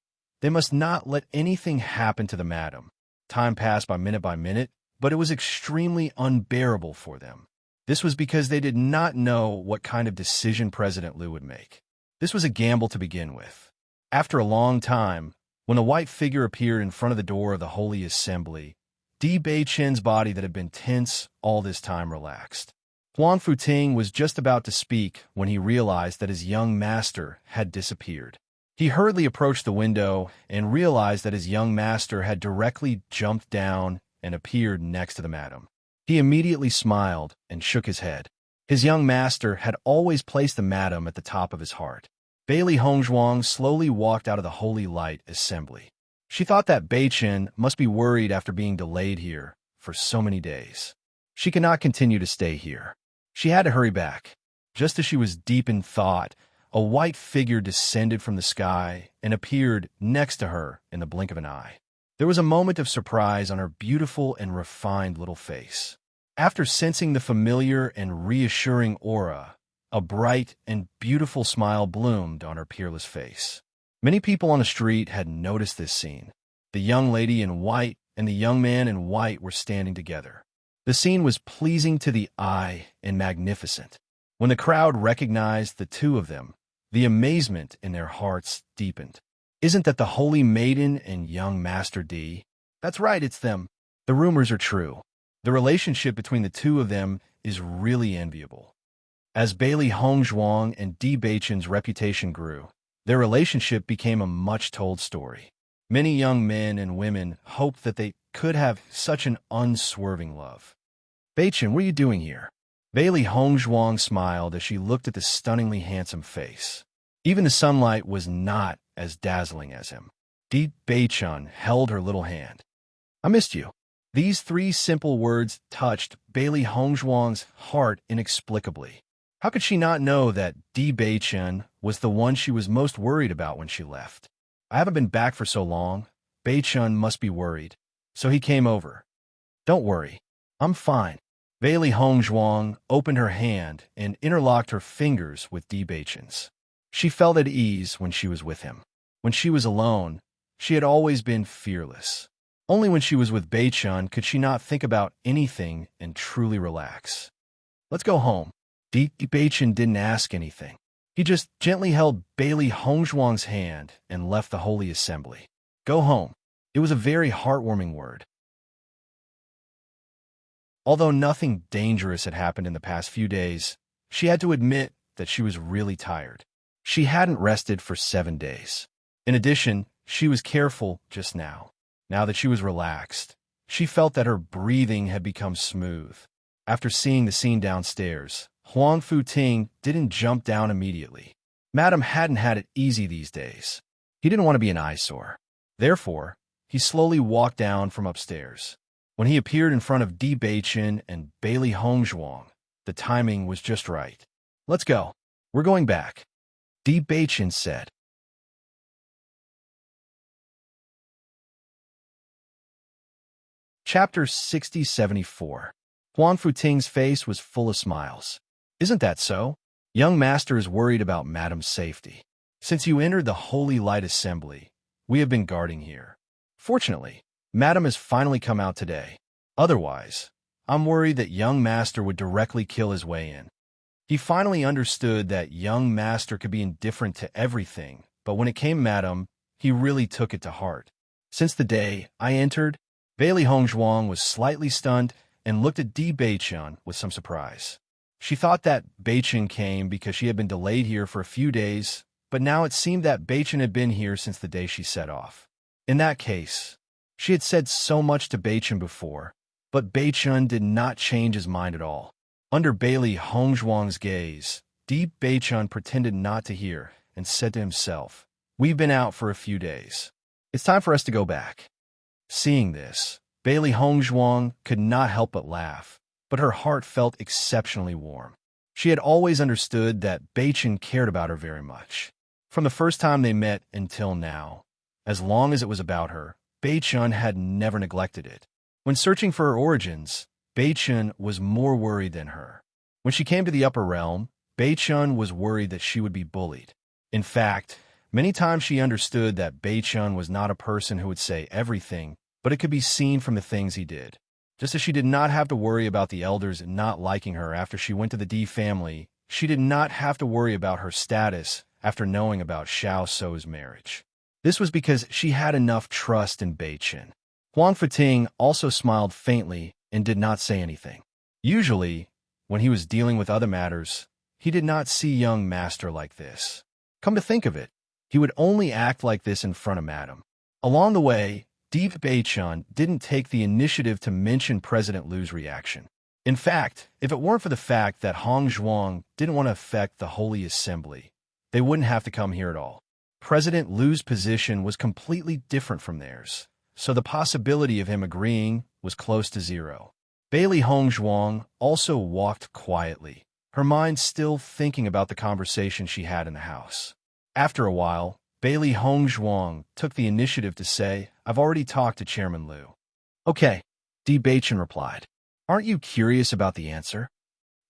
they must not let anything happen to the madam. Time passed by minute, but it was extremely unbearable for them. This was because they did not know what kind of decision President Liu would make. This was a gamble to begin with. After a long time, when the white figure appeared in front of the door of the Holy Assembly, Di Beichun's body that had been tense all this time relaxed. Huang Futing was just about to speak when he realized that his young master had disappeared. He hurriedly approached the window and realized that his young master had directly jumped down and appeared next to the madam. He immediately smiled and shook his head. His young master had always placed the madam at the top of his heart. Bailey Hongzhuang slowly walked out of the Holy Light Assembly. She thought that Beichun must be worried after being delayed here for so many days. She could not continue to stay here. She had to hurry back. Just as she was deep in thought, a white figure descended from the sky and appeared next to her in the blink of an eye. There was a moment of surprise on her beautiful and refined little face. After sensing the familiar and reassuring aura, a bright and beautiful smile bloomed on her peerless face. Many people on the street had noticed this scene. The young lady in white and the young man in white were standing together. The scene was pleasing to the eye and magnificent. When the crowd recognized the two of them, the amazement in their hearts deepened. Isn't that the Holy Maiden and young Master D? That's right, it's them. The rumors are true. The relationship between the two of them is really enviable. As Bailey Hongzhuang and Di Beichun's reputation grew, their relationship became a much-told story. Many young men and women hoped that they could have such an unswerving love. Beichun, what are you doing here? Bailey Hongzhuang smiled as she looked at the stunningly handsome face. Even the sunlight was not as dazzling as him. Di Beichun held her little hand. I missed you. These 3 simple words touched Bailey Hongzhuang's heart inexplicably. How could she not know that Bei-chun was the one she was most worried about when she left? I haven't been back for so long. Bei-chun must be worried. So he came over. Don't worry. I'm fine. Bailey Hongzhuang opened her hand and interlocked her fingers with Bei-chun's. She felt at ease when she was with him. When she was alone, she had always been fearless. Only when she was with Bei-chun could she not think about anything and truly relax. Let's go home. Bei-chun didn't ask anything. He just gently held Bailey Hongzhuang's hand and left the holy assembly. Go home. It was a very heartwarming word. Although nothing dangerous had happened in the past few days, she had to admit that she was really tired. She hadn't rested for 7 days. In addition, she was careful just now. Now that she was relaxed, she felt that her breathing had become smooth. After seeing the scene downstairs, Huang Futing didn't jump down immediately. Madam hadn't had it easy these days. He didn't want to be an eyesore. Therefore, he slowly walked down from upstairs. When he appeared in front of Bei-chun and Bailey Hongzhuang, the timing was just right. Let's go. We're going back, Bei-chun said. Chapter 60-74. Huang Futing's face was full of smiles. Isn't that so? Young master is worried about Madam's safety. Since you entered the Holy Light Assembly, we have been guarding here. Fortunately, Madam has finally come out today. Otherwise, I'm worried that young master would directly kill his way in. He finally understood that young master could be indifferent to everything, but when it came Madam, he really took it to heart. Since the day I entered, Bailey Hongzhuang was slightly stunned and looked at Bei-chun with some surprise. She thought that Bei-chun came because she had been delayed here for a few days, but now it seemed that Bei-chun had been here since the day she set off. In that case, she had said so much to Bei-chun before, but Bei-chun did not change his mind at all. Under Bailey Hongzhuang's gaze, Bei-chun pretended not to hear and said to himself, "We've been out for a few days. It's time for us to go back." Seeing this, Bailey Hongzhuang could not help but laugh, but her heart felt exceptionally warm. She had always understood that Bei-chun cared about her very much. From the first time they met until now, as long as it was about her, Bei-chun had never neglected it. When searching for her origins, Bei-chun was more worried than her. When she came to the upper realm, Bei-chun was worried that she would be bullied. In fact, many times she understood that Bei-chun was not a person who would say everything, but it could be seen from the things he did. Just as she did not have to worry about the elders not liking her after she went to the D family, she did not have to worry about her status after knowing about Xiao Sou's marriage. This was because she had enough trust in Bei-chun. Huang Futing also smiled faintly and did not say anything. Usually, when he was dealing with other matters, he did not see young master like this. Come to think of it, he would only act like this in front of Madam. Along the way, Bei-chun didn't take the initiative to mention President Lu's reaction. In fact, if it weren't for the fact that Hongzhuang didn't want to affect the Holy Assembly, they wouldn't have to come here at all. President Lu's position was completely different from theirs, so the possibility of him agreeing was close to zero. Bailey Hongzhuang also walked quietly, her mind still thinking about the conversation she had in the house. After a while, Bailey Hongzhuang took the initiative to say, "I've already talked to Chairman Lu." "Okay," Bei-chun replied. "Aren't you curious about the answer?"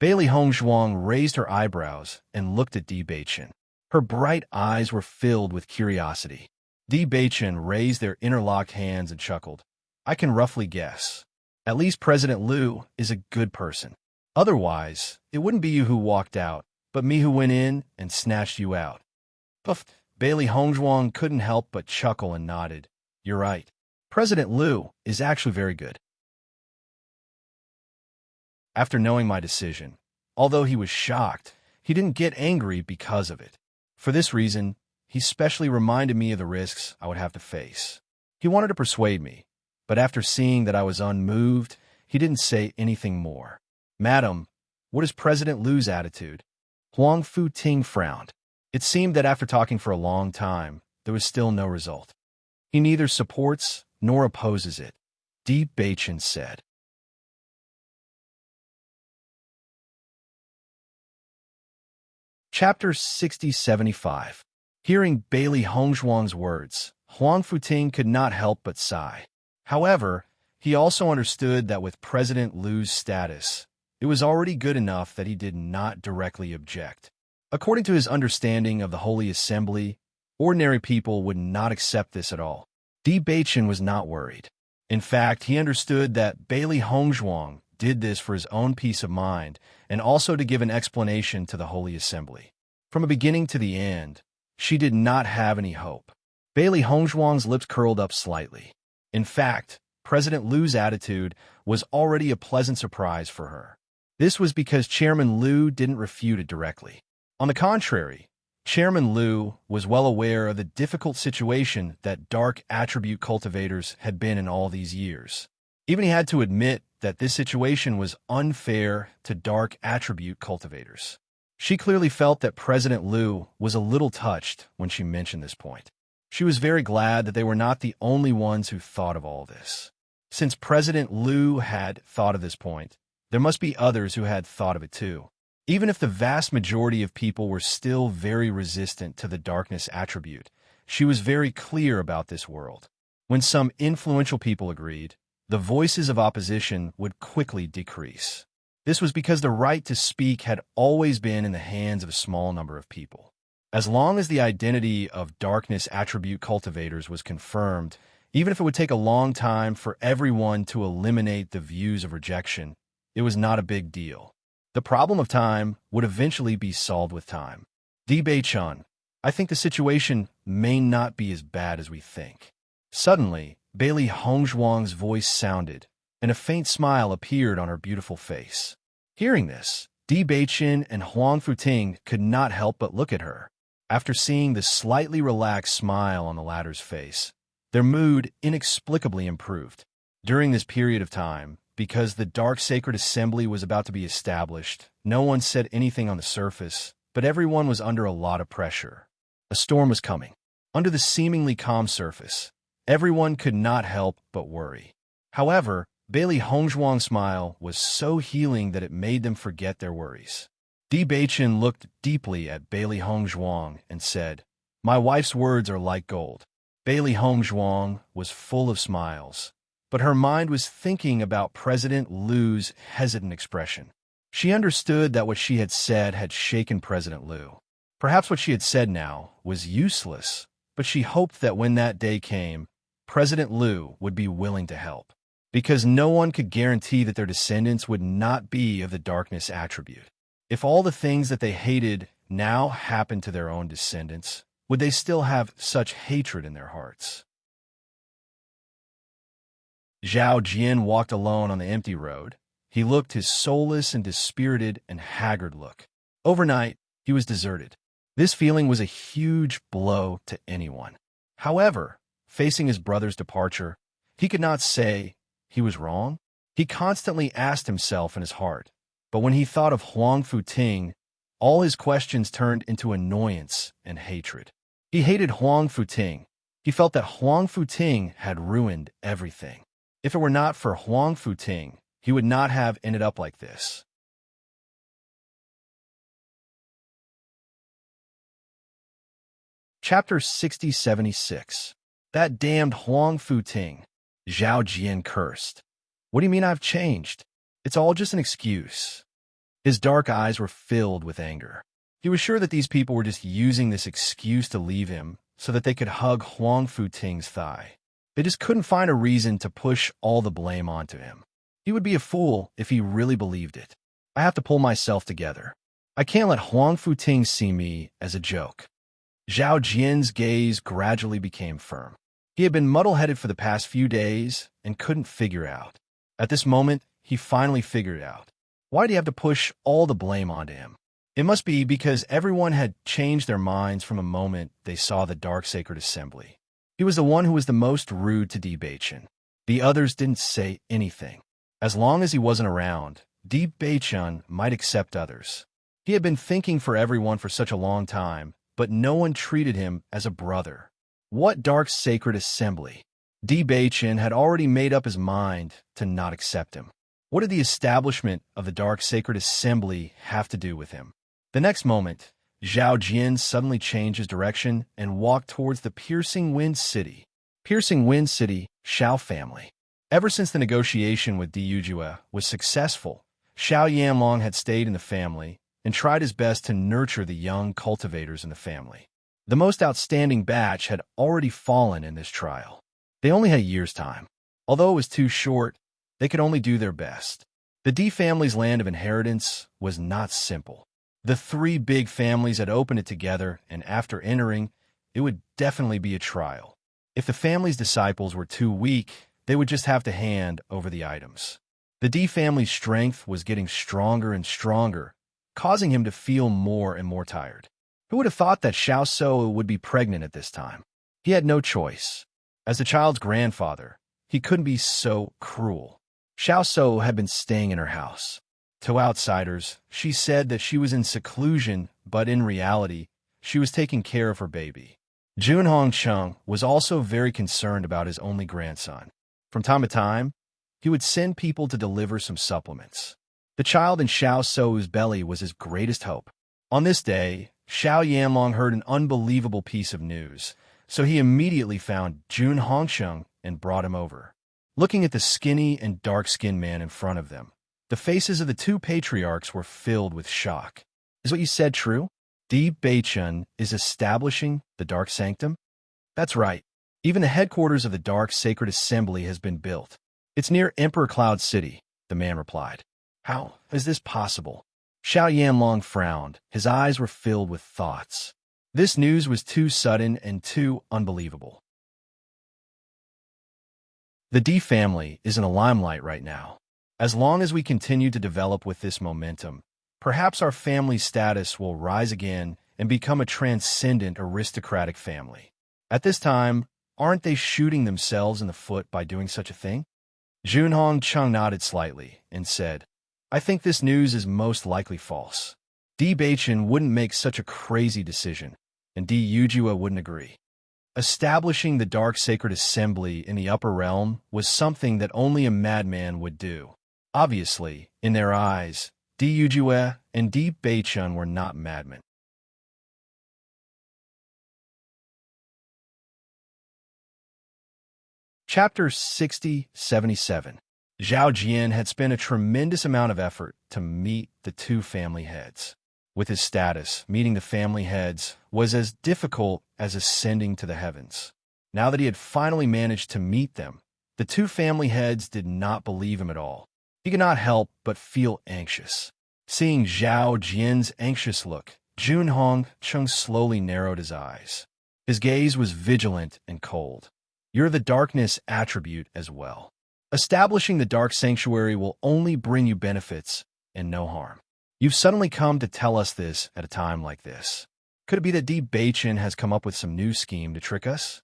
Bailey Hongzhuang raised her eyebrows and looked at Bei-chun. Her bright eyes were filled with curiosity. Bei-chun raised their interlocked hands and chuckled. "I can roughly guess. At least President Lu is a good person. Otherwise, it wouldn't be you who walked out, but me who went in and snatched you out." Puff! Bailey Hongzhuang couldn't help but chuckle and nodded. "You're right. President Lu is actually very good." After knowing my decision, although he was shocked, he didn't get angry because of it. For this reason, he specially reminded me of the risks I would have to face. He wanted to persuade me, but after seeing that I was unmoved, he didn't say anything more. "Madam, what is President Lu's attitude?" Huang Futing frowned. It seemed that after talking for a long time, there was still no result. "He neither supports nor opposes it," Bei-chun said. Chapter 6075. Hearing Bailey Hongzhuang's words, Huang Futing could not help but sigh. However, he also understood that with President Lu's status, it was already good enough that he did not directly object. According to his understanding of the Holy Assembly, ordinary people would not accept this at all. Bewitching was not worried. In fact, he understood that Bailey Hongzhuang did this for his own peace of mind and also to give an explanation to the Holy Assembly. From the beginning to the end, she did not have any hope. Bailey Hongzhuang's lips curled up slightly. In fact, President Lu's attitude was already a pleasant surprise for her. This was because Chairman Lu didn't refute it directly. On the contrary, Chairman Lu was well aware of the difficult situation that dark attribute cultivators had been in all these years. Even he had to admit that this situation was unfair to dark attribute cultivators. She clearly felt that President Lu was a little touched when she mentioned this point. She was very glad that they were not the only ones who thought of all this. Since President Lu had thought of this point, there must be others who had thought of it too. Even if the vast majority of people were still very resistant to the darkness attribute, she was very clear about this world. When some influential people agreed, the voices of opposition would quickly decrease. This was because the right to speak had always been in the hands of a small number of people. As long as the identity of darkness attribute cultivators was confirmed, even if it would take a long time for everyone to eliminate the views of rejection, it was not a big deal. The problem of time would eventually be solved with time. Bei-chun, I think the situation may not be as bad as we think. Suddenly, Bailey Hongzhuang's voice sounded, and a faint smile appeared on her beautiful face. Hearing this, Bei-chun and Huang Futing could not help but look at her. After seeing the slightly relaxed smile on the latter's face, their mood inexplicably improved. During this period of time, because the Dark Sacred Assembly was about to be established, no one said anything on the surface, but everyone was under a lot of pressure. A storm was coming. Under the seemingly calm surface, everyone could not help but worry. However, Bailey Hongzhuang's smile was so healing that it made them forget their worries. Bei-chun looked deeply at Bailey Hongzhuang and said, "My wife's words are like gold." Bailey Hongzhuang was full of smiles, but her mind was thinking about President Lu's hesitant expression. She understood that what she had said had shaken President Lu. Perhaps what she had said now was useless, but she hoped that when that day came, President Lu would be willing to help. Because no one could guarantee that their descendants would not be of the darkness attribute. If all the things that they hated now happened to their own descendants, would they still have such hatred in their hearts? Zhao Jian walked alone on the empty road. He looked his soulless and dispirited and haggard look. Overnight, he was deserted. This feeling was a huge blow to anyone. However, facing his brother's departure, he could not say he was wrong. He constantly asked himself in his heart, but when he thought of Huang Futing, all his questions turned into annoyance and hatred. He hated Huang Futing. He felt that Huang Futing had ruined everything. If it were not for Huang Futing, he would not have ended up like this. Chapter 6076. That damned Huang Futing. Zhao Jian cursed. What do you mean I've changed? It's all just an excuse. His dark eyes were filled with anger. He was sure that these people were just using this excuse to leave him so that they could hug Huang Futing's thigh. They just couldn't find a reason to push all the blame onto him. He would be a fool if he really believed it. I have to pull myself together. I can't let Huang Futing see me as a joke. Zhao Jian's gaze gradually became firm. He had been muddle-headed for the past few days and couldn't figure out. At this moment, he finally figured out. Why did he have to push all the blame onto him? It must be because everyone had changed their minds from the moment they saw the Dark Sacred Assembly. He was the one who was the most rude to Bei-chun. The others didn't say anything. As long as he wasn't around, Bei-chun might accept others. He had been thinking for everyone for such a long time, but no one treated him as a brother. What Dark Sacred Assembly? Bei-chun had already made up his mind to not accept him. What did the establishment of the Dark Sacred Assembly have to do with him? The next moment, Zhao Jian suddenly changed his direction and walked towards the Piercing Wind City. Piercing Wind City, Xiao family. Ever since the negotiation with Di Yujue was successful, Xiao Yanlong had stayed in the family and tried his best to nurture the young cultivators in the family. The most outstanding batch had already fallen in this trial. They only had a year's time. Although it was too short, they could only do their best. The Di family's land of inheritance was not simple. The three big families had opened it together, and after entering, it would definitely be a trial. If the family's disciples were too weak, they would just have to hand over the items. The Di family's strength was getting stronger and stronger, causing him to feel more and more tired. Who would have thought that Xiao So would be pregnant at this time? He had no choice. As the child's grandfather, he couldn't be so cruel. Xiao So had been staying in her house. To outsiders, she said that she was in seclusion, but in reality, she was taking care of her baby. Junhong Chung was also very concerned about his only grandson. From time to time, he would send people to deliver some supplements. The child in Xiao Sou's belly was his greatest hope. On this day, Xiao Yanlong heard an unbelievable piece of news, so he immediately found Jun Hongsheng and brought him over. Looking at the skinny and dark-skinned man in front of them, the faces of the two patriarchs were filled with shock. Is what you said true? Di Beichun is establishing the Dark Sanctum? That's right. Even the headquarters of the Dark Sacred Assembly has been built. It's near Emperor Cloud City, the man replied. How is this possible? Xiao Yanlong frowned. His eyes were filled with thoughts. This news was too sudden and too unbelievable. The Di family is in a limelight right now. As long as we continue to develop with this momentum, perhaps our family status will rise again and become a transcendent aristocratic family. At this time, aren't they shooting themselves in the foot by doing such a thing? Junhong Chung nodded slightly and said, I think this news is most likely false. Di Beichun wouldn't make such a crazy decision, and Di Yujue wouldn't agree. Establishing the Dark Sacred Assembly in the upper realm was something that only a madman would do. Obviously, in their eyes, Di Yujue and Di Beichun were not madmen. Chapter 60-77. Zhao Jian had spent a tremendous amount of effort to meet the two family heads. With his status, meeting the family heads was as difficult as ascending to the heavens. Now that he had finally managed to meet them, the two family heads did not believe him at all. He could not help but feel anxious. Seeing Zhao Jian's anxious look, Junhong Chung slowly narrowed his eyes. His gaze was vigilant and cold. You're the darkness attribute as well. Establishing the Dark Sanctuary will only bring you benefits and no harm. You've suddenly come to tell us this at a time like this. Could it be that Di Beichun has come up with some new scheme to trick us?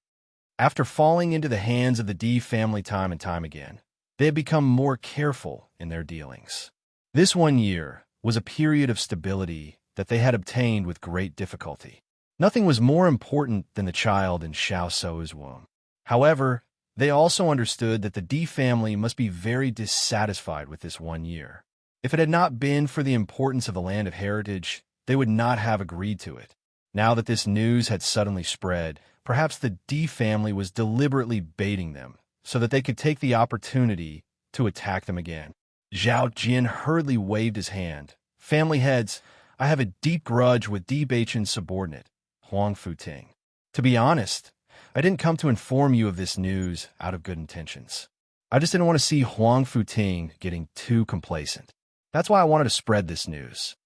After falling into the hands of the Di family time and time again, they had become more careful in their dealings. This 1 year was a period of stability that they had obtained with great difficulty. Nothing was more important than the child in Xiao Sou's womb. However, they also understood that the Di family must be very dissatisfied with this 1 year. If it had not been for the importance of the land of heritage, they would not have agreed to it. Now that this news had suddenly spread, perhaps the Di family was deliberately baiting them so that they could take the opportunity to attack them again. Zhao Jian hurriedly waved his hand. Family heads, I have a deep grudge with Di Beichun's subordinate, Huang Futing. To be honest, I didn't come to inform you of this news out of good intentions. I just didn't want to see Huang Futing getting too complacent. That's why I wanted to spread this news.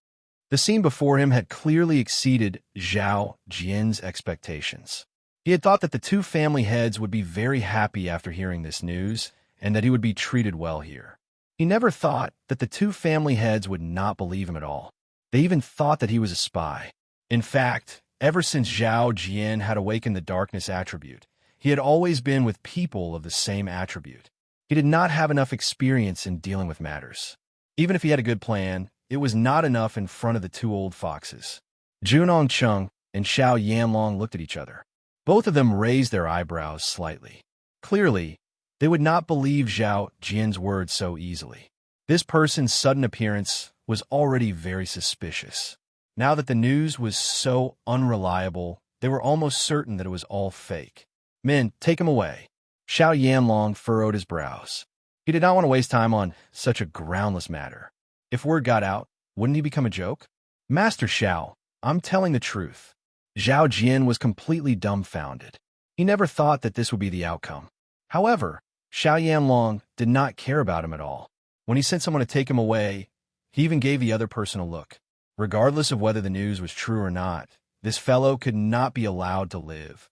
The scene before him had clearly exceeded Zhao Jian's expectations. He had thought that the two family heads would be very happy after hearing this news, and that he would be treated well here. He never thought that the two family heads would not believe him at all. They even thought that he was a spy. In fact, ever since Zhao Jian had awakened the darkness attribute, he had always been with people of the same attribute. He did not have enough experience in dealing with matters. Even if he had a good plan, it was not enough in front of the two old foxes. Junong Chung and Xiao Yanlong looked at each other. Both of them raised their eyebrows slightly. Clearly, they would not believe Zhao Jian's words so easily. This person's sudden appearance was already very suspicious. Now that the news was so unreliable, they were almost certain that it was all fake. Men, take him away. Xiao Yanlong furrowed his brows. He did not want to waste time on such a groundless matter. If word got out, wouldn't he become a joke? Master Xiao, I'm telling the truth. Zhao Jian was completely dumbfounded. He never thought that this would be the outcome. However, Xiao Yanlong did not care about him at all. When he sent someone to take him away, he even gave the other person a look. Regardless of whether the news was true or not, this fellow could not be allowed to live.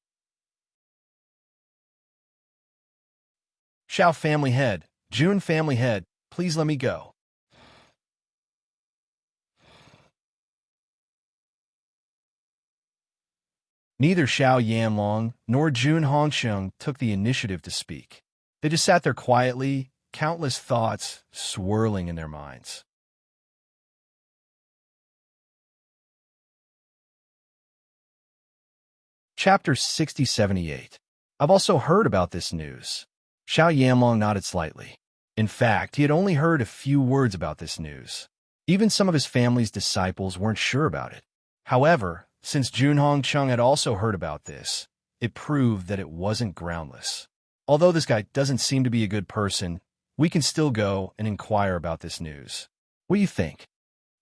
Xiao family head, Jun family head, please let me go. Neither Xiao Yanlong nor Jun Hongsheng took the initiative to speak. They just sat there quietly, countless thoughts swirling in their minds. Chapter 6078. I've also heard about this news. Xiao Yanlong nodded slightly. In fact, he had only heard a few words about this news. Even some of his family's disciples weren't sure about it. However, since Jun Hongcheng had also heard about this, it proved that it wasn't groundless. Although this guy doesn't seem to be a good person, we can still go and inquire about this news. What do you think?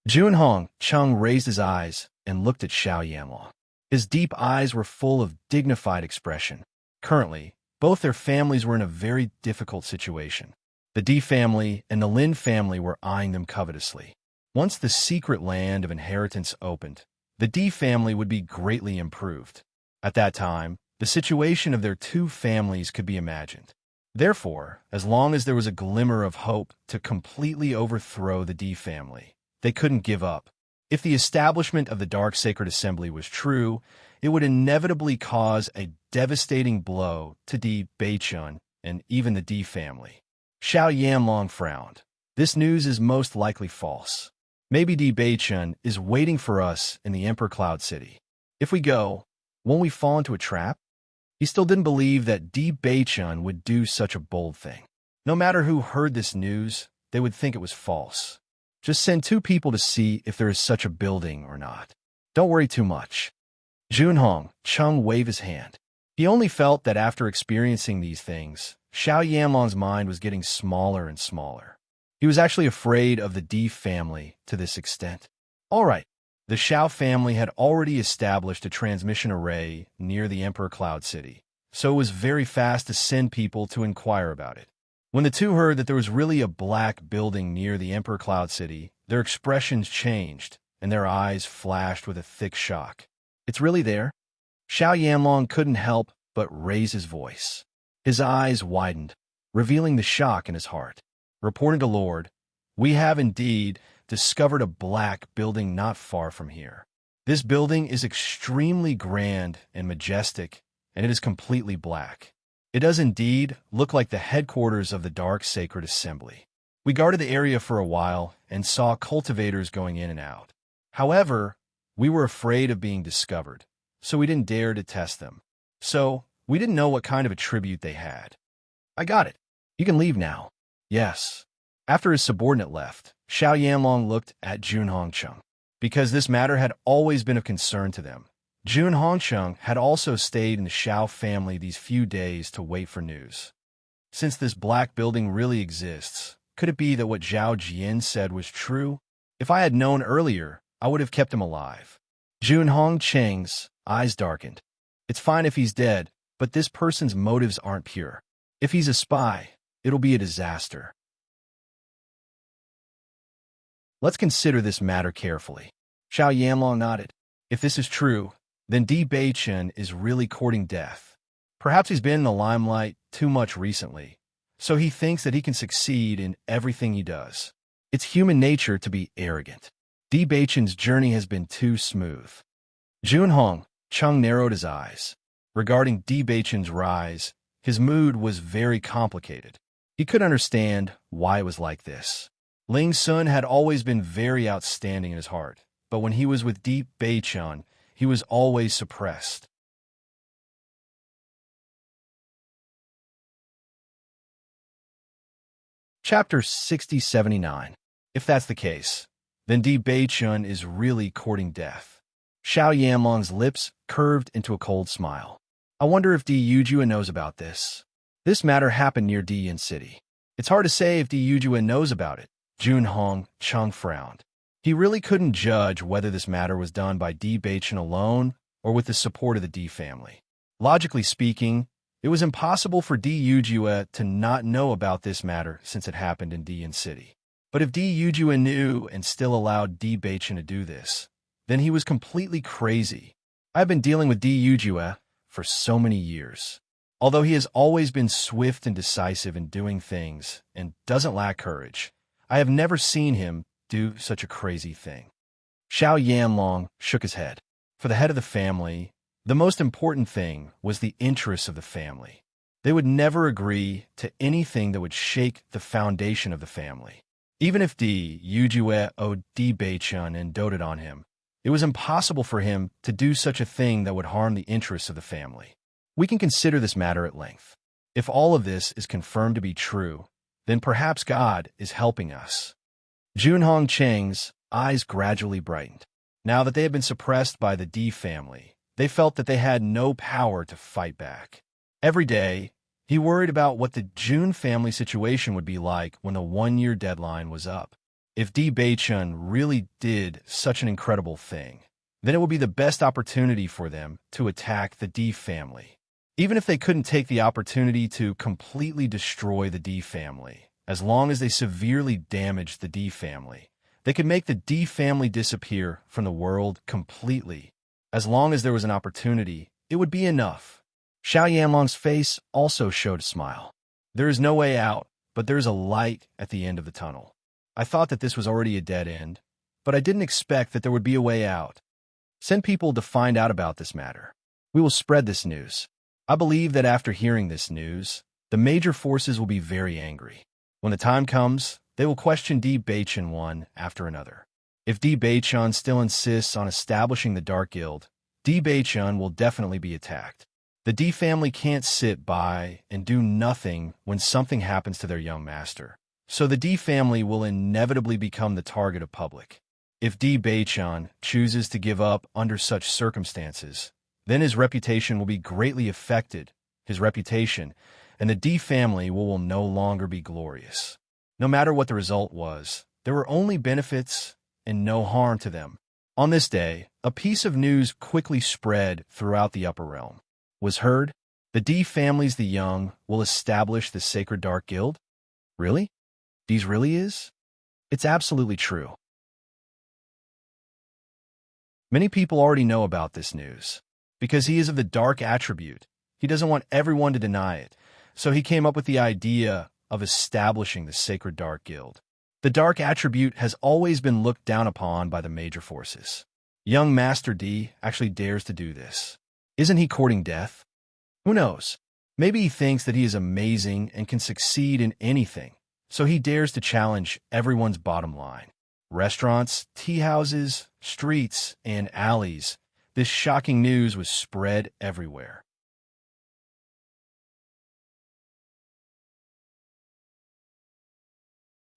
Jun Hongcheng raised his eyes and looked at Xiao Yanlong. His deep eyes were full of dignified expression. Currently, both their families were in a very difficult situation. The Di family and the Lin family were eyeing them covetously. Once the secret land of inheritance opened, the Di family would be greatly improved. At that time, the situation of their two families could be imagined. Therefore, as long as there was a glimmer of hope to completely overthrow the Di family, they couldn't give up. If the establishment of the Dark Sacred Assembly was true, it would inevitably cause a devastating blow to Di Beichun and even the Di family. Xiao Yanlong frowned. This news is most likely false. Maybe Di Beichun is waiting for us in the Emperor Cloud City. If we go, won't we fall into a trap? He still didn't believe that Di Beichun would do such a bold thing. No matter who heard this news, they would think it was false. Just send 2 people to see if there is such a building or not. Don't worry too much. Jun Hongcheng waved his hand. He only felt that after experiencing these things, Xiao Yanlong's mind was getting smaller and smaller. He was actually afraid of the Di family to this extent. All right, the Xiao family had already established a transmission array near the Emperor Cloud City, so it was very fast to send people to inquire about it. When the two heard that there was really a black building near the Emperor Cloud City, their expressions changed, and their eyes flashed with a thick shock. It's really there? Xiao Yanlong couldn't help but raise his voice. His eyes widened, revealing the shock in his heart. Reporting to Lord, we have indeed discovered a black building not far from here. This building is extremely grand and majestic, and it is completely black. It does indeed look like the headquarters of the Dark Sacred Assembly. We guarded the area for a while and saw cultivators going in and out. However, we were afraid of being discovered, so we didn't dare to test them. So, we didn't know what kind of attribute they had. I got it. You can leave now. Yes. After his subordinate left, Xiao Yanlong looked at Jun Hongcheng. Because this matter had always been of concern to them, Jun Hongcheng had also stayed in the Xiao family these few days to wait for news. Since this black building really exists, could it be that what Zhao Jian said was true? If I had known earlier, I would have kept him alive. Jun Hongcheng's eyes darkened. It's fine if he's dead, but this person's motives aren't pure. If he's a spy, it'll be a disaster. Let's consider this matter carefully. Xiao Yanlong nodded. If this is true, then Di Beichun is really courting death. Perhaps he's been in the limelight too much recently, so he thinks that he can succeed in everything he does. It's human nature to be arrogant. Di Beichun's journey has been too smooth. Jun Hongcheng narrowed his eyes. Regarding Di Beichun's rise, his mood was very complicated. He could understand why it was like this. Ling Sun had always been very outstanding in his heart, but when he was with Di Beichun, he was always suppressed. Chapter 6079. If that's the case, then Di Beichun is really courting death. Xiao Yanlong's lips curved into a cold smile. I wonder if Di Yujue knows about this. This matter happened near Diyan City. It's hard to say if Di Yujue knows about it. Junhong Chung frowned. He really couldn't judge whether this matter was done by Di Beichun alone or with the support of the Di family. Logically speaking, it was impossible for Di Yujue to not know about this matter since it happened in Diyan City. But if Di Yujue knew and still allowed Di Beichun to do this, then he was completely crazy. I've been dealing with Di Yujue for so many years. Although he has always been swift and decisive in doing things and doesn't lack courage, I have never seen him do such a crazy thing. Xiao Yanlong shook his head. For the head of the family, the most important thing was the interests of the family. They would never agree to anything that would shake the foundation of the family. Even if Di Yujue owed Di Beichun and doted on him, it was impossible for him to do such a thing that would harm the interests of the family. We can consider this matter at length. If all of this is confirmed to be true, then perhaps God is helping us. Junhong Cheng's eyes gradually brightened. Now that they had been suppressed by the Di family, they felt that they had no power to fight back. Every day, he worried about what the Jun family situation would be like when the one-year deadline was up. If Di Beichun really did such an incredible thing, then it would be the best opportunity for them to attack the Di family. Even if they couldn't take the opportunity to completely destroy the Di family, as long as they severely damaged the Di family, they could make the Di family disappear from the world completely. As long as there was an opportunity, it would be enough. Xiao Yanlong's face also showed a smile. There is no way out, but there is a light at the end of the tunnel. I thought that this was already a dead end, but I didn't expect that there would be a way out. Send people to find out about this matter. We will spread this news. I believe that after hearing this news, the major forces will be very angry. When the time comes, they will question Di Beichun one after another. If Di Beichun still insists on establishing the Dark Guild, Di Beichun will definitely be attacked. The Di family can't sit by and do nothing when something happens to their young master, so the Di family will inevitably become the target of public. If Di Beichun chooses to give up under such circumstances, then his reputation will be greatly affected, and the Di family will no longer be glorious. No matter what the result was, there were only benefits and no harm to them. On this day, a piece of news quickly spread throughout the upper realm. Was heard, the Di families the young will establish the Sacred Dark Guild? Really? These really is? It's absolutely true. Many people already know about this news. Because he is of the dark attribute, he doesn't want everyone to deny it, so he came up with the idea of establishing the Sacred Dark Guild. The dark attribute has always been looked down upon by the major forces. Young Master Di actually dares to do this. Isn't he courting death? Who knows? Maybe he thinks that he is amazing and can succeed in anything, so he dares to challenge everyone's bottom line. Restaurants, tea houses, streets, and alleys. This shocking news was spread everywhere.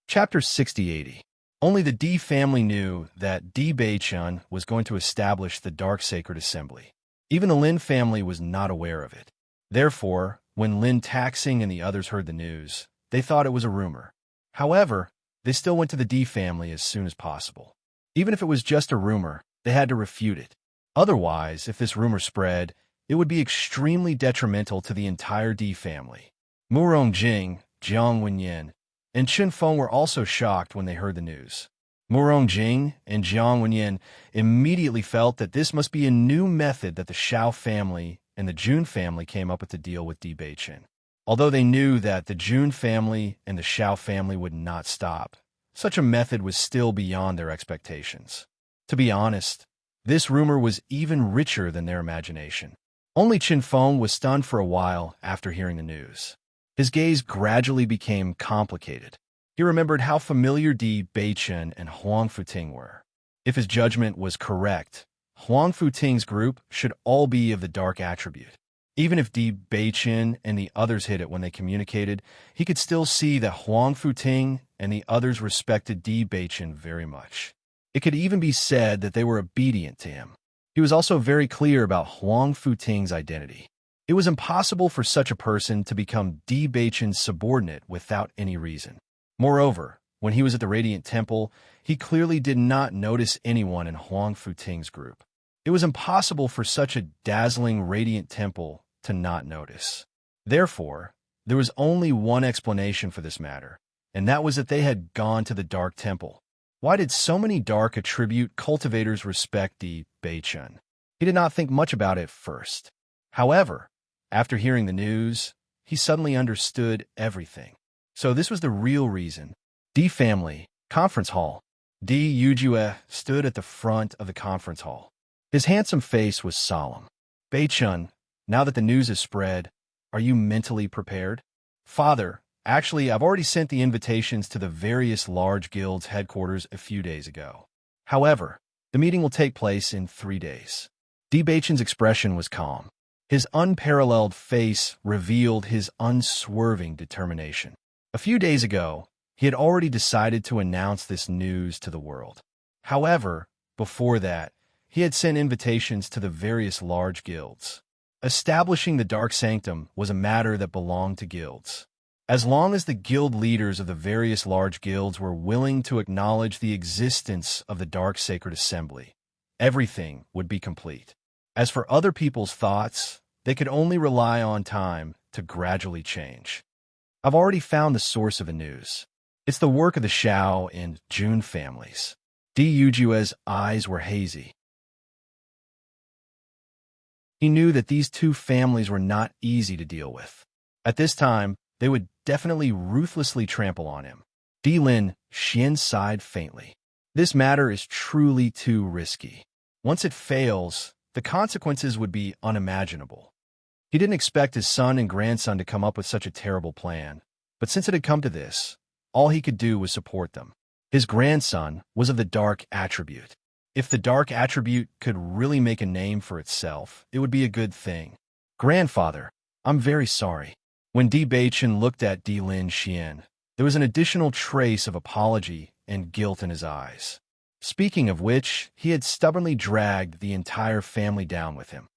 Chapter 6080. Only the Di family knew that Di Beichun was going to establish the Dark Sacred Assembly. Even the Lin family was not aware of it. Therefore, when Lin Taxing and the others heard the news, they thought it was a rumor. However, they still went to the Di family as soon as possible. Even if it was just a rumor, they had to refute it. Otherwise, if this rumor spread, it would be extremely detrimental to the entire Di family. Murong Jing, Jiang Wenyan, and Chen Feng were also shocked when they heard the news. Murong Jing and Jiang Wenyan immediately felt that this must be a new method that the Xiao family and the Jun family came up with to deal with Di Beichun. Although they knew that the Jun family and the Xiao family would not stop, such a method was still beyond their expectations. To be honest, this rumor was even richer than their imagination. Only Chen Feng was stunned for a while after hearing the news. His gaze gradually became complicated. He remembered how familiar Di Beichun and Huang Futing were. If his judgment was correct, Huang Futing's group should all be of the dark attribute. Even if Di Beichun and the others hid it when they communicated, he could still see that Huang Futing and the others respected Di Beichun very much. It could even be said that they were obedient to him. He was also very clear about Huang Futing's identity. It was impossible for such a person to become Di Beichen's subordinate without any reason. Moreover, when he was at the Radiant Temple, he clearly did not notice anyone in Huang Futing's group. It was impossible for such a dazzling Radiant Temple to not notice. Therefore, there was only one explanation for this matter, and that was that they had gone to the Dark Temple. Why did so many Dark Attribute cultivators respect Di Beichen? He did not think much about it first. However, after hearing the news, he suddenly understood everything. So this was the real reason. Di family, conference hall. Di Yujue stood at the front of the conference hall. His handsome face was solemn. Beichun, now that the news is spread, are you mentally prepared? Father, actually, I've already sent the invitations to the various large guilds' headquarters a few days ago. However, the meeting will take place in 3 days. Di Beichun's expression was calm. His unparalleled face revealed his unswerving determination. A few days ago, he had already decided to announce this news to the world. However, before that, he had sent invitations to the various large guilds. Establishing the Dark Sanctum was a matter that belonged to guilds. As long as the guild leaders of the various large guilds were willing to acknowledge the existence of the Dark Sacred Assembly, everything would be complete. As for other people's thoughts, they could only rely on time to gradually change. I've already found the source of the news. It's the work of the Xiao and Jun families. Di Yujue's eyes were hazy. He knew that these two families were not easy to deal with. At this time, they would definitely ruthlessly trample on him. Di Lin Xian sighed faintly. This matter is truly too risky. Once it fails, the consequences would be unimaginable. He didn't expect his son and grandson to come up with such a terrible plan, but since it had come to this, all he could do was support them. His grandson was of the Dark Attribute. If the Dark Attribute could really make a name for itself, it would be a good thing. Grandfather, I'm very sorry. When Di Beichen looked at Di Lin Xian, there was an additional trace of apology and guilt in his eyes. Speaking of which, he had stubbornly dragged the entire family down with him.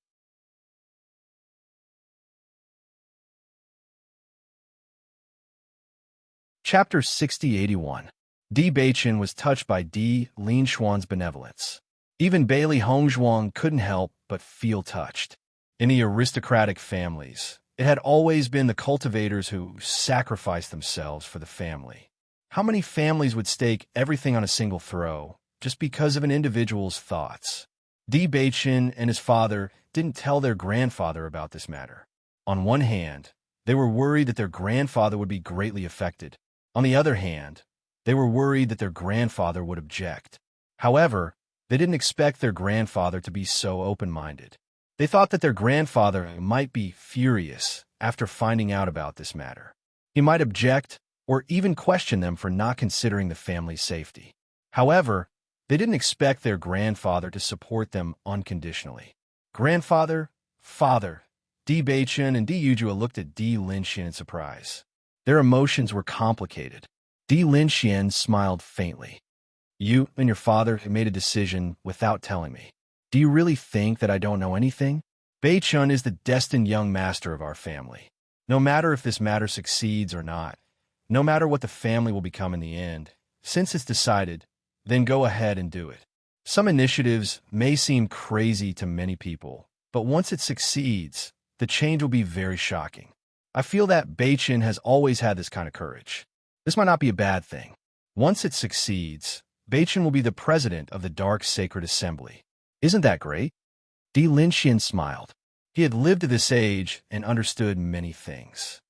Chapter 6081. Di Beichen was touched by Di Linshuan's benevolence. Even Bailey Hongzhuang couldn't help but feel touched. In the aristocratic families, it had always been the cultivators who sacrificed themselves for the family. How many families would stake everything on a single throw just because of an individual's thoughts? Di Beichen and his father didn't tell their grandfather about this matter. On one hand, they were worried that their grandfather would be greatly affected. On the other hand, they were worried that their grandfather would object. However, they didn't expect their grandfather to be so open-minded. They thought that their grandfather might be furious after finding out about this matter. He might object or even question them for not considering the family's safety. However, they didn't expect their grandfather to support them unconditionally. Grandfather, father, Di Beichen and Di Yujue looked at Di Linxian in surprise. Their emotions were complicated. Di Linxian smiled faintly. You and your father made a decision without telling me. Do you really think that I don't know anything? Beichun is the destined young master of our family. No matter if this matter succeeds or not, no matter what the family will become in the end, since it's decided, then go ahead and do it. Some initiatives may seem crazy to many people, but once it succeeds, the change will be very shocking. I feel that Beichun has always had this kind of courage. This might not be a bad thing. Once it succeeds, Beichun will be the president of the Dark Sacred Assembly. Isn't that great? Di Linxian smiled. He had lived to this age and understood many things.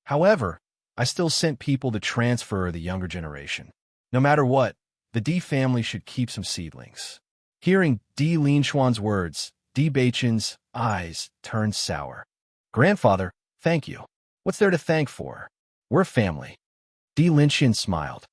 However, I still sent people to transfer the younger generation. No matter what, the Di family should keep some seedlings. Hearing Di Linshuan's words, Di Beichun's eyes turned sour. Grandfather, thank you. What's there to thank for? We're family. Di Linxian smiled.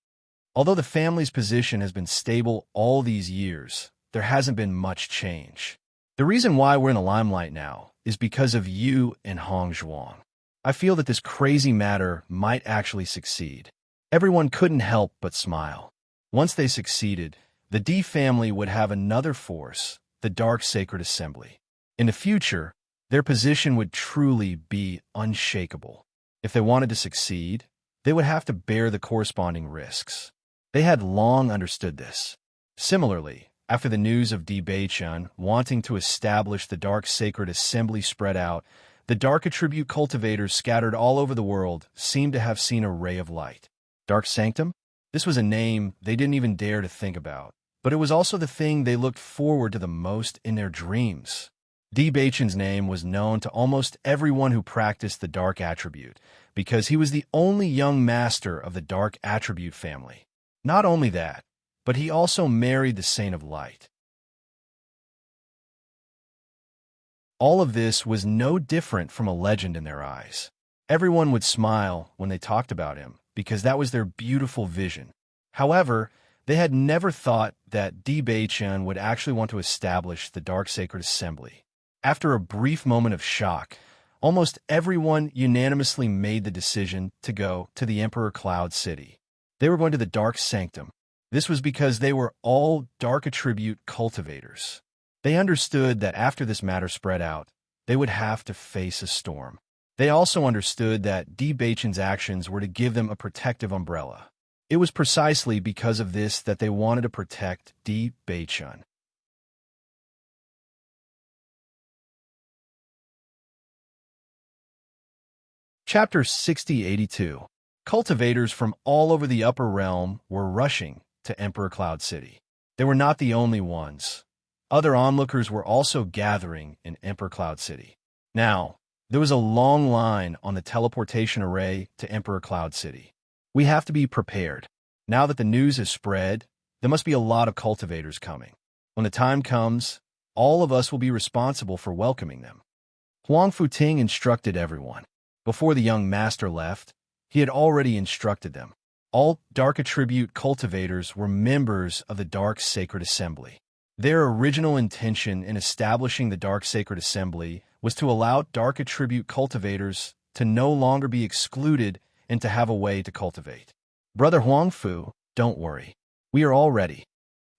Although the family's position has been stable all these years, there hasn't been much change. The reason why we're in the limelight now is because of you and Hong Zhuang. I feel that this crazy matter might actually succeed. Everyone couldn't help but smile. Once they succeeded, The D family would have another force, the Dark Sacred Assembly. In the future, their position would truly be unshakable. If they wanted to succeed, they would have to bear the corresponding risks. They had long understood this. Similarly, after the news of Bewitching wanting to establish the Dark Sacred Assembly spread out, the Dark Attribute cultivators scattered all over the world seemed to have seen a ray of light. Dark Sanctum? This was a name they didn't even dare to think about, but it was also the thing they looked forward to the most in their dreams. Bewitching's name was known to almost everyone who practiced the Dark Attribute, because he was the only young master of the Dark Attribute family. Not only that, but he also married the Saint of Light. All of this was no different from a legend in their eyes. Everyone would smile when they talked about him, because that was their beautiful vision. However, they had never thought that Bewitching would actually want to establish the Dark Sacred Assembly. After a brief moment of shock, almost everyone unanimously made the decision to go to the Emperor Cloud City. They were going to the Dark Sanctum. This was because they were all Dark Attribute cultivators. They understood that after this matter spread out, they would have to face a storm. They also understood that Bewitching's actions were to give them a protective umbrella. It was precisely because of this that they wanted to protect Bewitching. Chapter 6082. Cultivators from all over the Upper Realm were rushing to Emperor Cloud City. They were not the only ones. Other onlookers were also gathering in Emperor Cloud City. Now, there was a long line on the teleportation array to Emperor Cloud City. We have to be prepared. Now that the news has spread, there must be a lot of cultivators coming. When the time comes, all of us will be responsible for welcoming them. Huang Futing instructed everyone. Before the young master left, he had already instructed them. All Dark Attribute cultivators were members of the Dark Sacred Assembly. Their original intention in establishing the Dark Sacred Assembly was to allow Dark Attribute cultivators to no longer be excluded and to have a way to cultivate. Brother Huangfu, don't worry. We are all ready.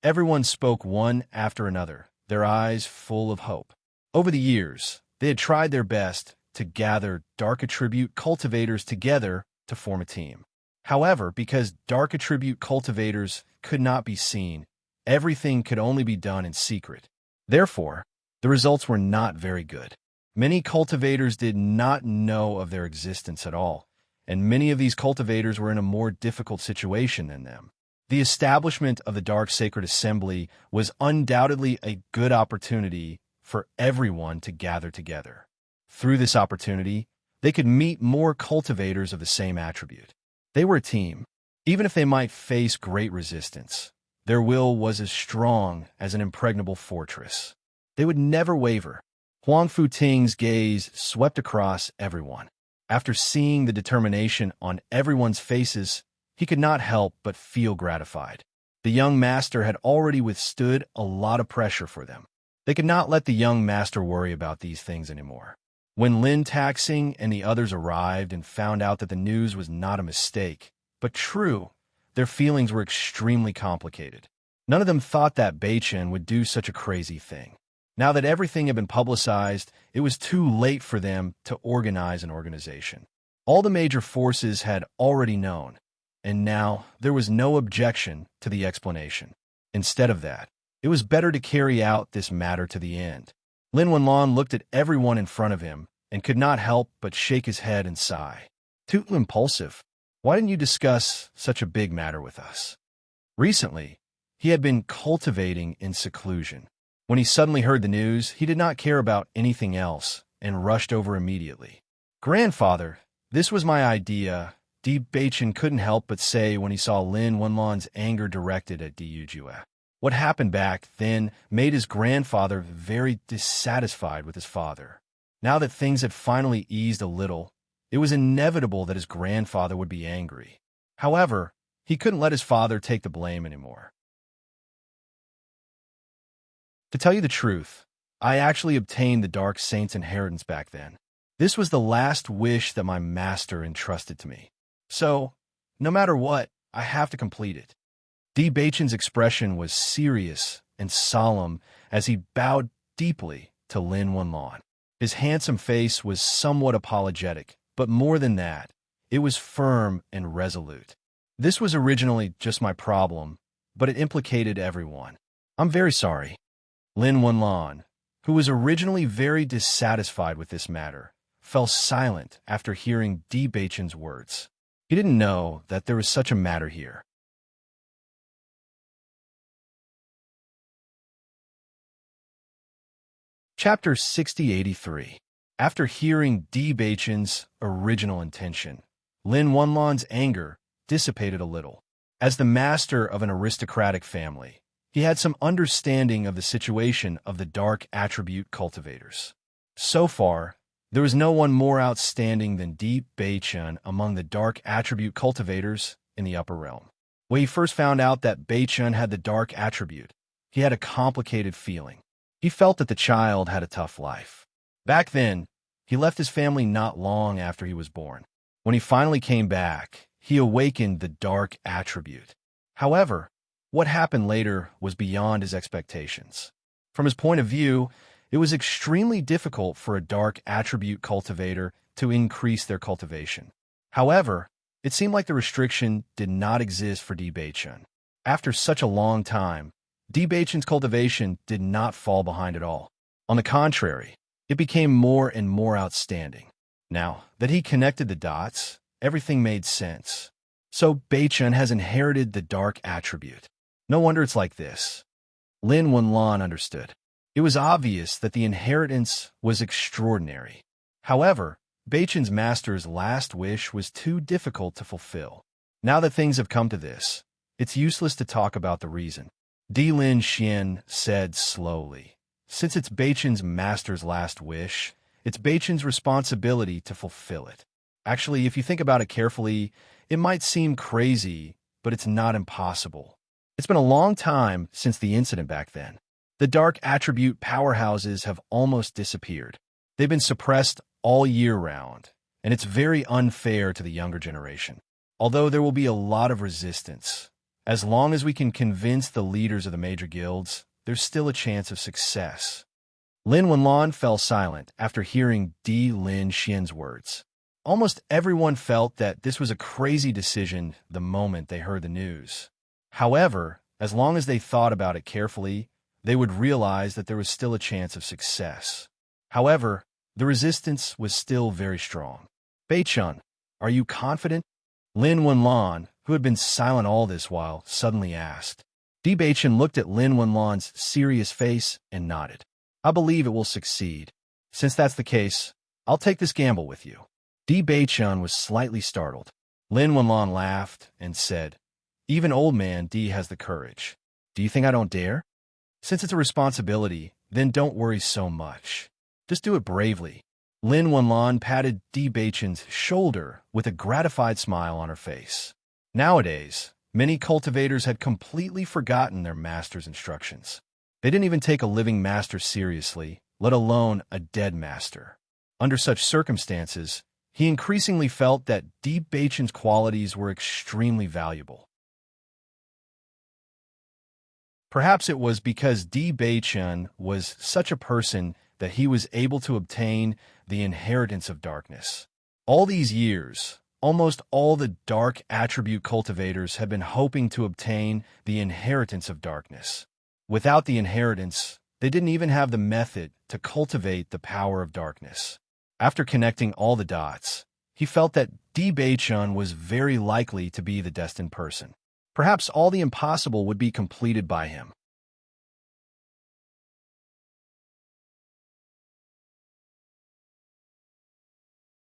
Everyone spoke one after another, their eyes full of hope. Over the years, they had tried their best to gather Dark Attribute cultivators together to form a team. However, because Dark Attribute cultivators could not be seen, everything could only be done in secret. Therefore, the results were not very good. Many cultivators did not know of their existence at all, and many of these cultivators were in a more difficult situation than them. The establishment of the Dark Sacred Assembly was undoubtedly a good opportunity for everyone to gather together. Through this opportunity, they could meet more cultivators of the same attribute. They were a team. Even if they might face great resistance, their will was as strong as an impregnable fortress. They would never waver. Huang Futing's gaze swept across everyone. After seeing the determination on everyone's faces, he could not help but feel gratified. The young master had already withstood a lot of pressure for them. They could not let the young master worry about these things anymore. When Lin Taxing and the others arrived and found out that the news was not a mistake, but true, their feelings were extremely complicated. None of them thought that Beichen would do such a crazy thing. Now that everything had been publicized, it was too late for them to organize an organization. All the major forces had already known, and now there was no objection to the explanation. Instead of that, it was better to carry out this matter to the end. Lin Wenlong looked at everyone in front of him and could not help but shake his head and sigh. Too impulsive. Why didn't you discuss such a big matter with us? Recently, he had been cultivating in seclusion. When he suddenly heard the news, he did not care about anything else and rushed over immediately. Grandfather, this was my idea. Di Beichen couldn't help but say when he saw Lin Wenlong's anger directed at Di Yujue. What happened back then made his grandfather very dissatisfied with his father. Now that things had finally eased a little, it was inevitable that his grandfather would be angry. However, he couldn't let his father take the blame anymore. To tell you the truth, I actually obtained the Dark Saint's inheritance back then. This was the last wish that my master entrusted to me. So, no matter what, I have to complete it. Bechen's expression was serious and solemn as he bowed deeply to Lin Wenlan. His handsome face was somewhat apologetic, but more than that, it was firm and resolute. This was originally just my problem, but it implicated everyone. I'm very sorry. Lin Wenlan, who was originally very dissatisfied with this matter, fell silent after hearing Bechen's words. He didn't know that there was such a matter here. Chapter 6083. After hearing Bechen's original intention, Lin Wenlan's anger dissipated a little. As the master of an aristocratic family, he had some understanding of the situation of the dark attribute cultivators. So far, there was no one more outstanding than Bechen among the dark attribute cultivators in the upper realm. When he first found out that Bechen had the dark attribute, he had a complicated feeling. He felt that the child had a tough life. Back then, he left his family not long after he was born. When he finally came back, he awakened the dark attribute. However, what happened later was beyond his expectations. From his point of view, it was extremely difficult for a dark attribute cultivator to increase their cultivation. However, it seemed like the restriction did not exist for Bechen. After such a long time, Bechen's cultivation did not fall behind at all. On the contrary, it became more and more outstanding. Now that he connected the dots, everything made sense. So Bechen has inherited the dark attribute. No wonder it's like this. Lin Wenlan understood. It was obvious that the inheritance was extraordinary. However, Bechen's master's last wish was too difficult to fulfill. Now that things have come to this, it's useless to talk about the reason. Lin Xian said slowly, since it's Bechen's master's last wish, it's Bechen's responsibility to fulfill it. Actually, if you think about it carefully, it might seem crazy, but it's not impossible. It's been a long time since the incident back then. The dark attribute powerhouses have almost disappeared. They've been suppressed all year round, and it's very unfair to the younger generation. Although there will be a lot of resistance, as long as we can convince the leaders of the major guilds, there's still a chance of success. Lin Wenlan fell silent after hearing Lin Xian's words. Almost everyone felt that this was a crazy decision the moment they heard the news. However, as long as they thought about it carefully, they would realize that there was still a chance of success. However, the resistance was still very strong. Bechen, are you confident? Lin Wenlan, who had been silent all this while, suddenly asked. Bechen looked at Lin Wenlan's serious face and nodded. I believe it will succeed. Since that's the case, I'll take this gamble with you. Bechen was slightly startled. Lin Wenlan laughed and said, even old man D has the courage. Do you think I don't dare? Since it's a responsibility, then don't worry so much. Just do it bravely. Lin Wenlan patted Bechen's shoulder with a gratified smile on her face. Nowadays, many cultivators had completely forgotten their master's instructions. They didn't even take a living master seriously, let alone a dead master. Under such circumstances, he increasingly felt that Bechen's qualities were extremely valuable. Perhaps it was because Bechen was such a person that he was able to obtain the inheritance of darkness. All these years, almost all the dark attribute cultivators have been hoping to obtain the inheritance of darkness. Without the inheritance, they didn't even have the method to cultivate the power of darkness. After connecting all the dots, he felt that Bechen was very likely to be the destined person. Perhaps all the impossible would be completed by him.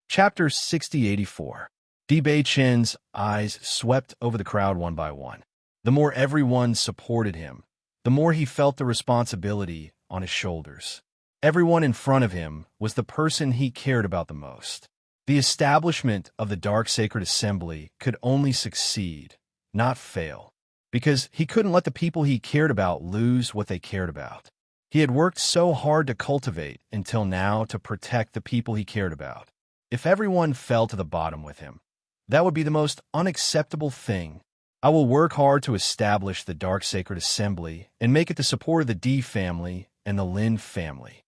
Chapter 6084. Bechen's eyes swept over the crowd one by one. The more everyone supported him, the more he felt the responsibility on his shoulders. Everyone in front of him was the person he cared about the most. The establishment of the Dark Sacred Assembly could only succeed, not fail, because he couldn't let the people he cared about lose what they cared about. He had worked so hard to cultivate until now to protect the people he cared about. If everyone fell to the bottom with him, that would be the most unacceptable thing. I will work hard to establish the Dark Sacred Assembly and make it the support of the D family and the Lin family.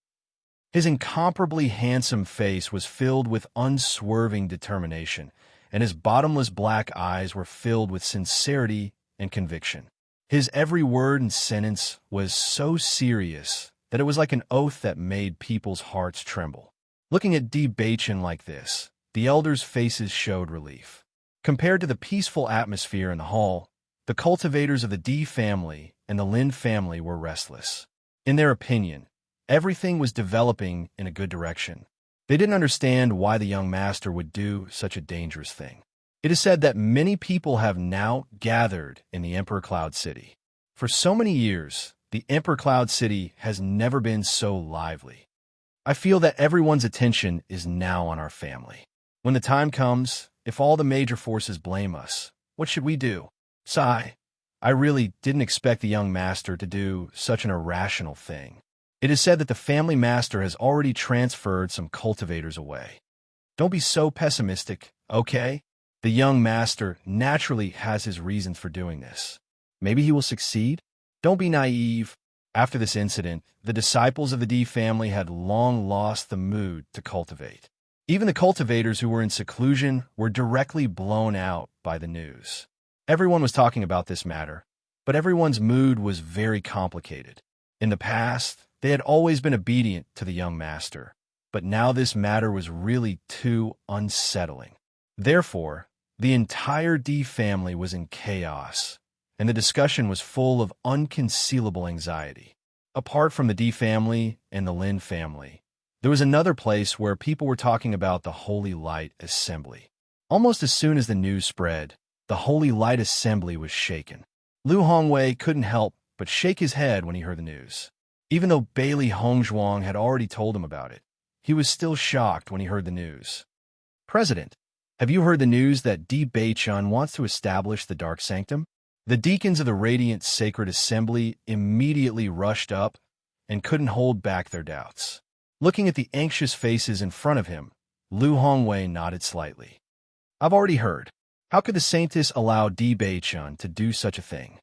His incomparably handsome face was filled with unswerving determination, and his bottomless black eyes were filled with sincerity and conviction. His every word and sentence was so serious that it was like an oath that made people's hearts tremble. Looking at Bewitching like this, the elders' faces showed relief. Compared to the peaceful atmosphere in the hall, the cultivators of the D family and the Lin family were restless. In their opinion, everything was developing in a good direction. They didn't understand why the young master would do such a dangerous thing. It is said that many people have now gathered in the Emperor Cloud City. For so many years, the Emperor Cloud City has never been so lively. I feel that everyone's attention is now on our family. When the time comes, if all the major forces blame us, what should we do? Sigh. I really didn't expect the young master to do such an irrational thing. It is said that the family master has already transferred some cultivators away. Don't be so pessimistic, okay? The young master naturally has his reasons for doing this. Maybe he will succeed? Don't be naive. After this incident, the disciples of the D family had long lost the mood to cultivate. Even the cultivators who were in seclusion were directly blown out by the news. Everyone was talking about this matter, but everyone's mood was very complicated. In the past, they had always been obedient to the young master, but now this matter was really too unsettling. Therefore, the entire D family was in chaos, and the discussion was full of unconcealable anxiety. Apart from the D family and the Lin family, there was another place where people were talking about the Holy Light Assembly. Almost as soon as the news spread, the Holy Light Assembly was shaken. Lu Hongwei couldn't help but shake his head when he heard the news. Even though Bailey Hongzhuang had already told him about it, he was still shocked when he heard the news. President, have you heard the news that Di Beichun wants to establish the Dark Sanctum? The deacons of the Radiant Sacred Assembly immediately rushed up and couldn't hold back their doubts. Looking at the anxious faces in front of him, Lu Hongwei nodded slightly. I've already heard. How could the Saintess allow Di Beichun to do such a thing?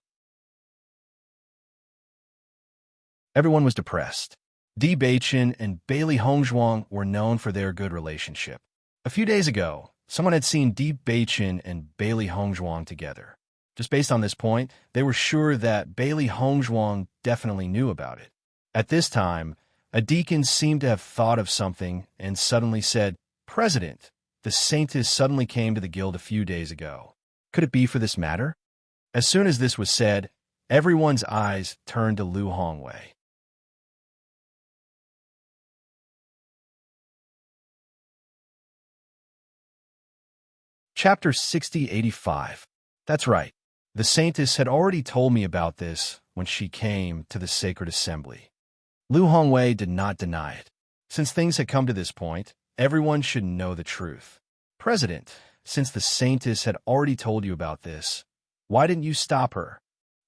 Everyone was depressed. Di Beichun and Bailey Hongzhuang were known for their good relationship. A few days ago, someone had seen Di Beichun and Bailey Hongzhuang together. Just based on this point, they were sure that Bailey Hongzhuang definitely knew about it. At this time, a deacon seemed to have thought of something and suddenly said, President, the Saintess suddenly came to the guild a few days ago. Could it be for this matter? As soon as this was said, everyone's eyes turned to Lu Hongwei. Chapter 6085. That's right. The Saintess had already told me about this when she came to the Sacred Assembly. Lu Hongwei did not deny it. Since things had come to this point, everyone should know the truth. President, since the Saintess had already told you about this, why didn't you stop her?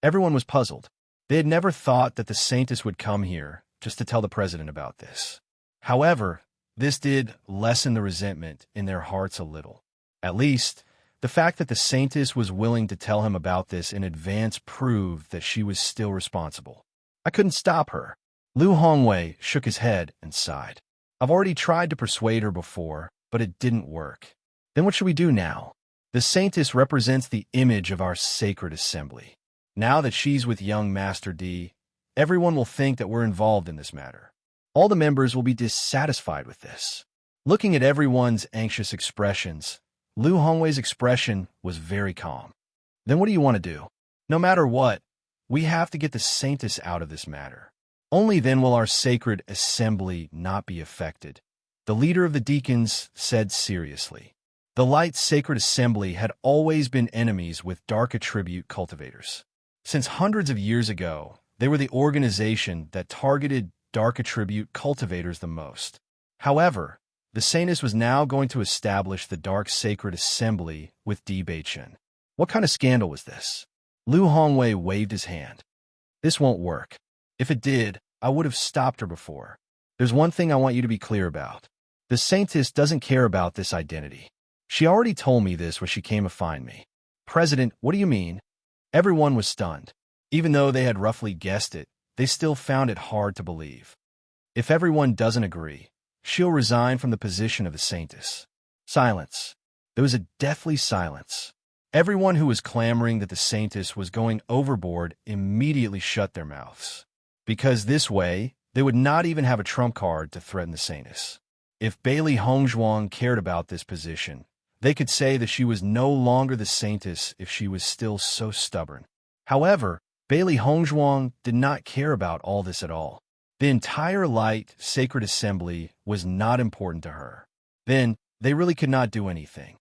Everyone was puzzled. They had never thought that the Saintess would come here just to tell the president about this. However, this did lessen the resentment in their hearts a little. At least, the fact that the Saintess was willing to tell him about this in advance proved that she was still responsible. I couldn't stop her. Lu Hongwei shook his head and sighed. I've already tried to persuade her before, but it didn't work. Then what should we do now? The Saintess represents the image of our sacred assembly. Now that she's with young Master D, everyone will think that we're involved in this matter. All the members will be dissatisfied with this. Looking at everyone's anxious expressions, Lu Hongwei's expression was very calm. Then what do you want to do? No matter what, we have to get the Saintess out of this matter. Only then will our sacred assembly not be affected. The leader of the deacons said seriously. The Light Sacred Assembly had always been enemies with dark attribute cultivators. Since hundreds of years ago, they were the organization that targeted dark attribute cultivators the most. However, the Saintess was now going to establish the Dark Sacred Assembly with Di Beichun. What kind of scandal was this? Lu Hongwei waved his hand. This won't work. If it did, I would have stopped her before. There's one thing I want you to be clear about. The Saintess doesn't care about this identity. She already told me this when she came to find me. President, what do you mean? Everyone was stunned. Even though they had roughly guessed it, they still found it hard to believe. If everyone doesn't agree, she'll resign from the position of the saintess. Silence. There was a deathly silence. Everyone who was clamoring that the saintess was going overboard immediately shut their mouths. Because this way, they would not even have a trump card to threaten the saintess. If Bailey Hongzhuang cared about this position, they could say that she was no longer the saintess if she was still so stubborn. However, Bailey Hongzhuang did not care about all this at all. The entire light sacred assembly was not important to her. Then, they really could not do anything.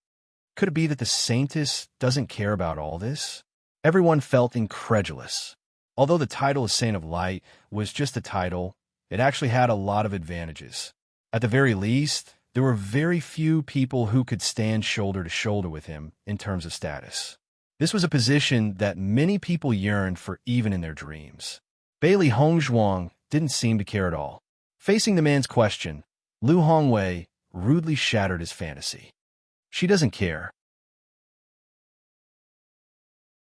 Could it be that the saintess doesn't care about all this? Everyone felt incredulous. Although the title of Saint of Light was just a title, it actually had a lot of advantages. At the very least, there were very few people who could stand shoulder to shoulder with him in terms of status. This was a position that many people yearned for even in their dreams. Bailey Hongzhuang didn't seem to care at all. Facing the man's question, Lu Hongwei rudely shattered his fantasy. She doesn't care.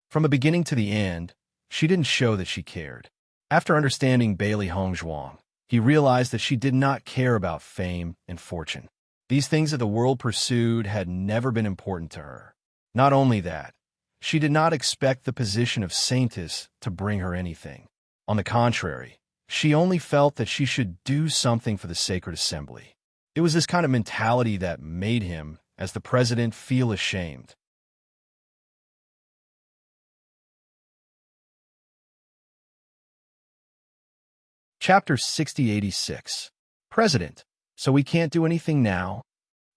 From the beginning to the end, she didn't show that she cared. After understanding Bailey Hongzhuang, he realized that she did not care about fame and fortune. These things that the world pursued had never been important to her. Not only that, she did not expect the position of saintess to bring her anything. On the contrary, she only felt that she should do something for the sacred assembly. It was this kind of mentality that made him, as the president, feel ashamed. Chapter 6086. President, so we can't do anything now?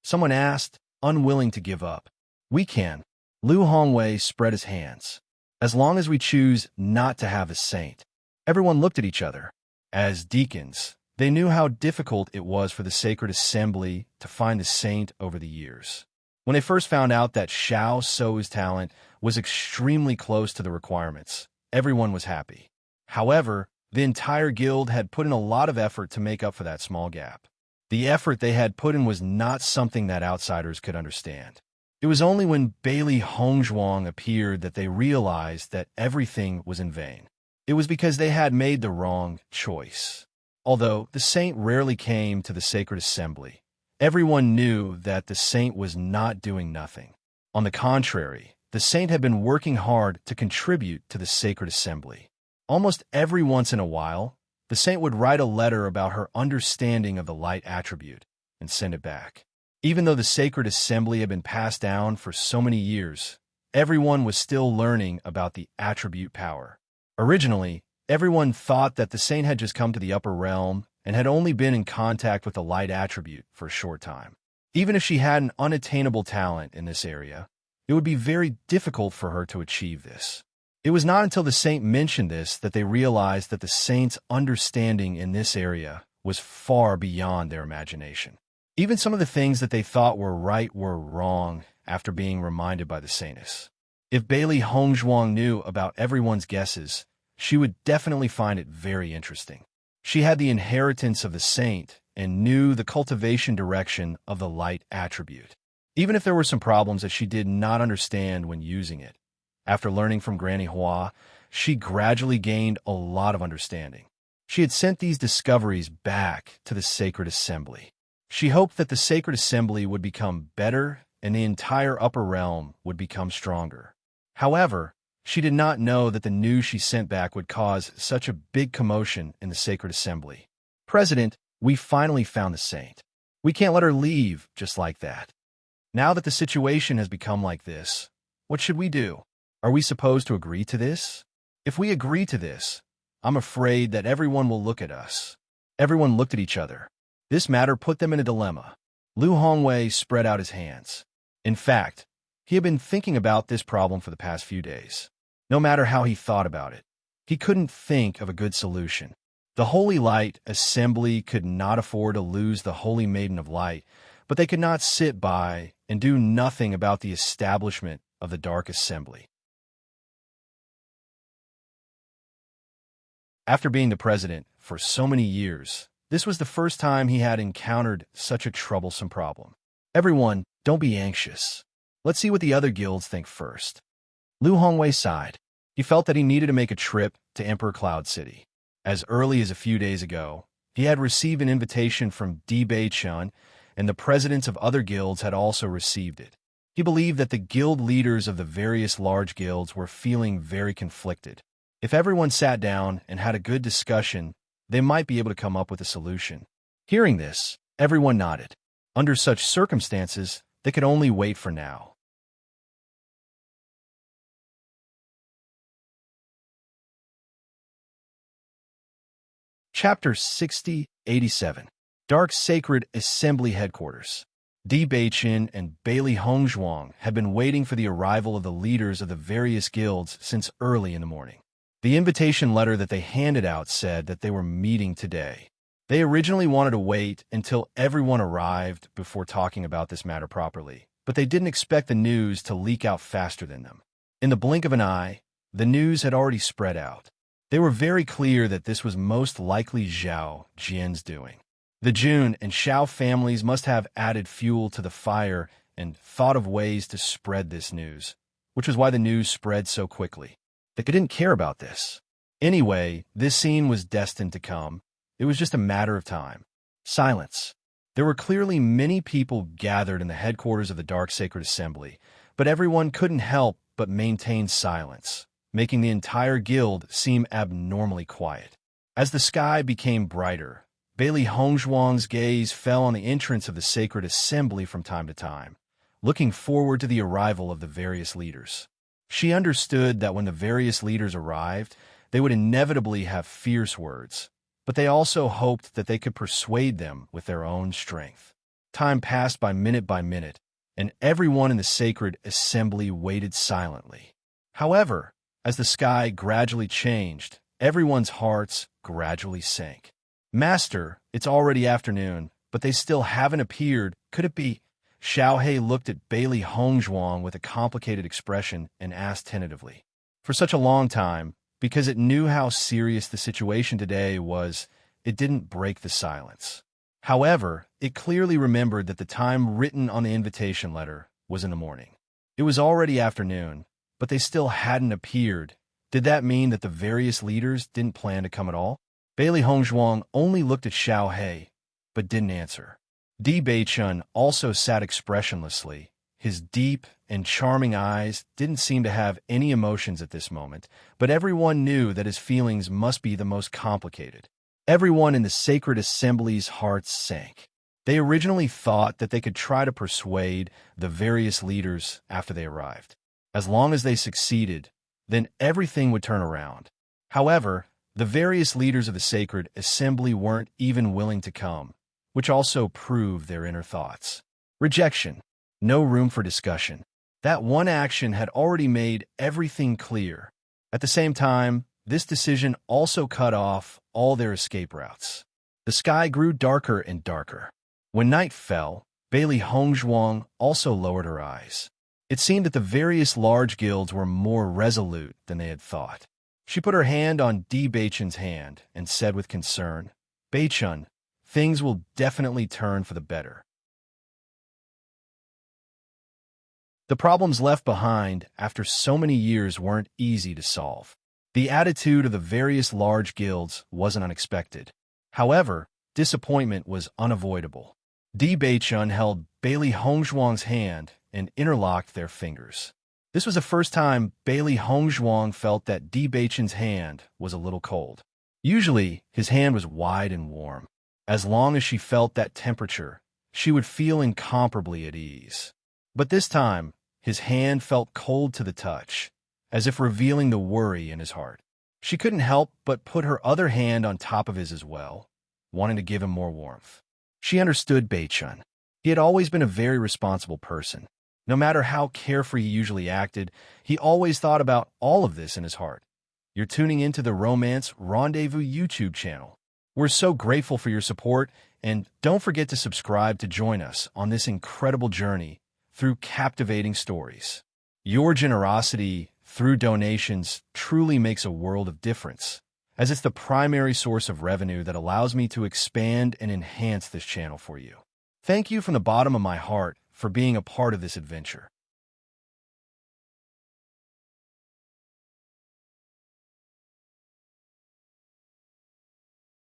Someone asked, unwilling to give up. We can. Lu Hongwei spread his hands. As long as we choose not to have a saint. Everyone looked at each other. As deacons, they knew how difficult it was for the sacred assembly to find a saint over the years. When they first found out that Xiao Sou's talent was extremely close to the requirements, everyone was happy. However, the entire guild had put in a lot of effort to make up for that small gap. The effort they had put in was not something that outsiders could understand. It was only when Bailey Hongzhuang appeared that they realized that everything was in vain. It was because they had made the wrong choice. Although the saint rarely came to the sacred assembly, everyone knew that the saint was not doing nothing. On the contrary, the saint had been working hard to contribute to the sacred assembly. Almost every once in a while, the saint would write a letter about her understanding of the light attribute and send it back. Even though the sacred assembly had been passed down for so many years, everyone was still learning about the attribute power. Originally, everyone thought that the saint had just come to the upper realm and had only been in contact with the light attribute for a short time. Even if she had an unattainable talent in this area, it would be very difficult for her to achieve this. It was not until the saint mentioned this that they realized that the saint's understanding in this area was far beyond their imagination. Even some of the things that they thought were right were wrong after being reminded by the saintess. If Bailey Hongzhuang knew about everyone's guesses, she would definitely find it very interesting. She had the inheritance of the saint and knew the cultivation direction of the light attribute. Even if there were some problems that she did not understand when using it, after learning from Granny Hua, she gradually gained a lot of understanding. She had sent these discoveries back to the sacred assembly. She hoped that the sacred assembly would become better and the entire upper realm would become stronger. However, she did not know that the news she sent back would cause such a big commotion in the sacred assembly. President, we finally found the saint. We can't let her leave just like that. Now that the situation has become like this, what should we do? Are we supposed to agree to this? If we agree to this, I'm afraid that everyone will look at us. Everyone looked at each other. This matter put them in a dilemma. Lu Hongwei spread out his hands. In fact, he had been thinking about this problem for the past few days. No matter how he thought about it, he couldn't think of a good solution. The Holy Light Assembly could not afford to lose the Holy Maiden of Light, but they could not sit by and do nothing about the establishment of the Dark Assembly. After being the president for so many years, this was the first time he had encountered such a troublesome problem. Everyone, don't be anxious. Let's see what the other guilds think first. Lu Hongwei sighed. He felt that he needed to make a trip to Emperor Cloud City. As early as a few days ago, he had received an invitation from Bewitching, and the presidents of other guilds had also received it. He believed that the guild leaders of the various large guilds were feeling very conflicted. If everyone sat down and had a good discussion, they might be able to come up with a solution. Hearing this, everyone nodded. Under such circumstances, they could only wait for now. Chapter 87. Dark Sacred Assembly Headquarters. Di Beichin and Bailey Hongzhuang had been waiting for the arrival of the leaders of the various guilds since early in the morning. The invitation letter that they handed out said that they were meeting today. They originally wanted to wait until everyone arrived before talking about this matter properly, but they didn't expect the news to leak out faster than them. In the blink of an eye, the news had already spread out. They were very clear that this was most likely Zhao Jian's doing. The Jun and Xiao families must have added fuel to the fire and thought of ways to spread this news, which was why the news spread so quickly. They didn't care about this. Anyway, this scene was destined to come. It was just a matter of time. Silence. There were clearly many people gathered in the headquarters of the Dark Sacred Assembly, but everyone couldn't help but maintain silence, making the entire guild seem abnormally quiet. As the sky became brighter, Bailey Hongzhuang's gaze fell on the entrance of the Sacred Assembly from time to time, looking forward to the arrival of the various leaders. She understood that when the various leaders arrived, they would inevitably have fierce words, but they also hoped that they could persuade them with their own strength. Time passed by minute, and everyone in the Sacred Assembly waited silently. However, as the sky gradually changed, everyone's hearts gradually sank. Master, it's already afternoon, but they still haven't appeared. Could it be? Xiaohei looked at Bailey Hongzhuang with a complicated expression and asked tentatively. For such a long time, because it knew how serious the situation today was, it didn't break the silence. However, it clearly remembered that the time written on the invitation letter was in the morning. It was already afternoon, but they still hadn't appeared. Did that mean that the various leaders didn't plan to come at all? Bailey Hongzhuang only looked at Xiaohei, but didn't answer. Di Beichun also sat expressionlessly. His deep and charming eyes didn't seem to have any emotions at this moment, but everyone knew that his feelings must be the most complicated. Everyone in the Sacred Assembly's hearts sank. They originally thought that they could try to persuade the various leaders after they arrived. As long as they succeeded, then everything would turn around. However, the various leaders of the Sacred Assembly weren't even willing to come, which also proved their inner thoughts. Rejection. No room for discussion. That one action had already made everything clear. At the same time, this decision also cut off all their escape routes. The sky grew darker and darker. When night fell, Bailey Hongzhuang also lowered her eyes. It seemed that the various large guilds were more resolute than they had thought. She put her hand on Di Beichun's hand and said with concern, "Beichun, things will definitely turn for the better." The problems left behind after so many years weren't easy to solve. The attitude of the various large guilds wasn't unexpected. However, disappointment was unavoidable. Di Beichun held Bailey Hongzhuang's hand and interlocked their fingers. This was the first time Bailey Hongzhuang felt that Di Beichun's hand was a little cold. Usually, his hand was wide and warm. As long as she felt that temperature, she would feel incomparably at ease. But this time, his hand felt cold to the touch, as if revealing the worry in his heart. She couldn't help but put her other hand on top of his as well, wanting to give him more warmth. She understood Beichun. He had always been a very responsible person. No matter how carefree he usually acted, he always thought about all of this in his heart. You're tuning into the Romance Rendezvous YouTube channel. We're so grateful for your support, and don't forget to subscribe to join us on this incredible journey through captivating stories. Your generosity through donations truly makes a world of difference, as it's the primary source of revenue that allows me to expand and enhance this channel for you. Thank you from the bottom of my heart for being a part of this adventure.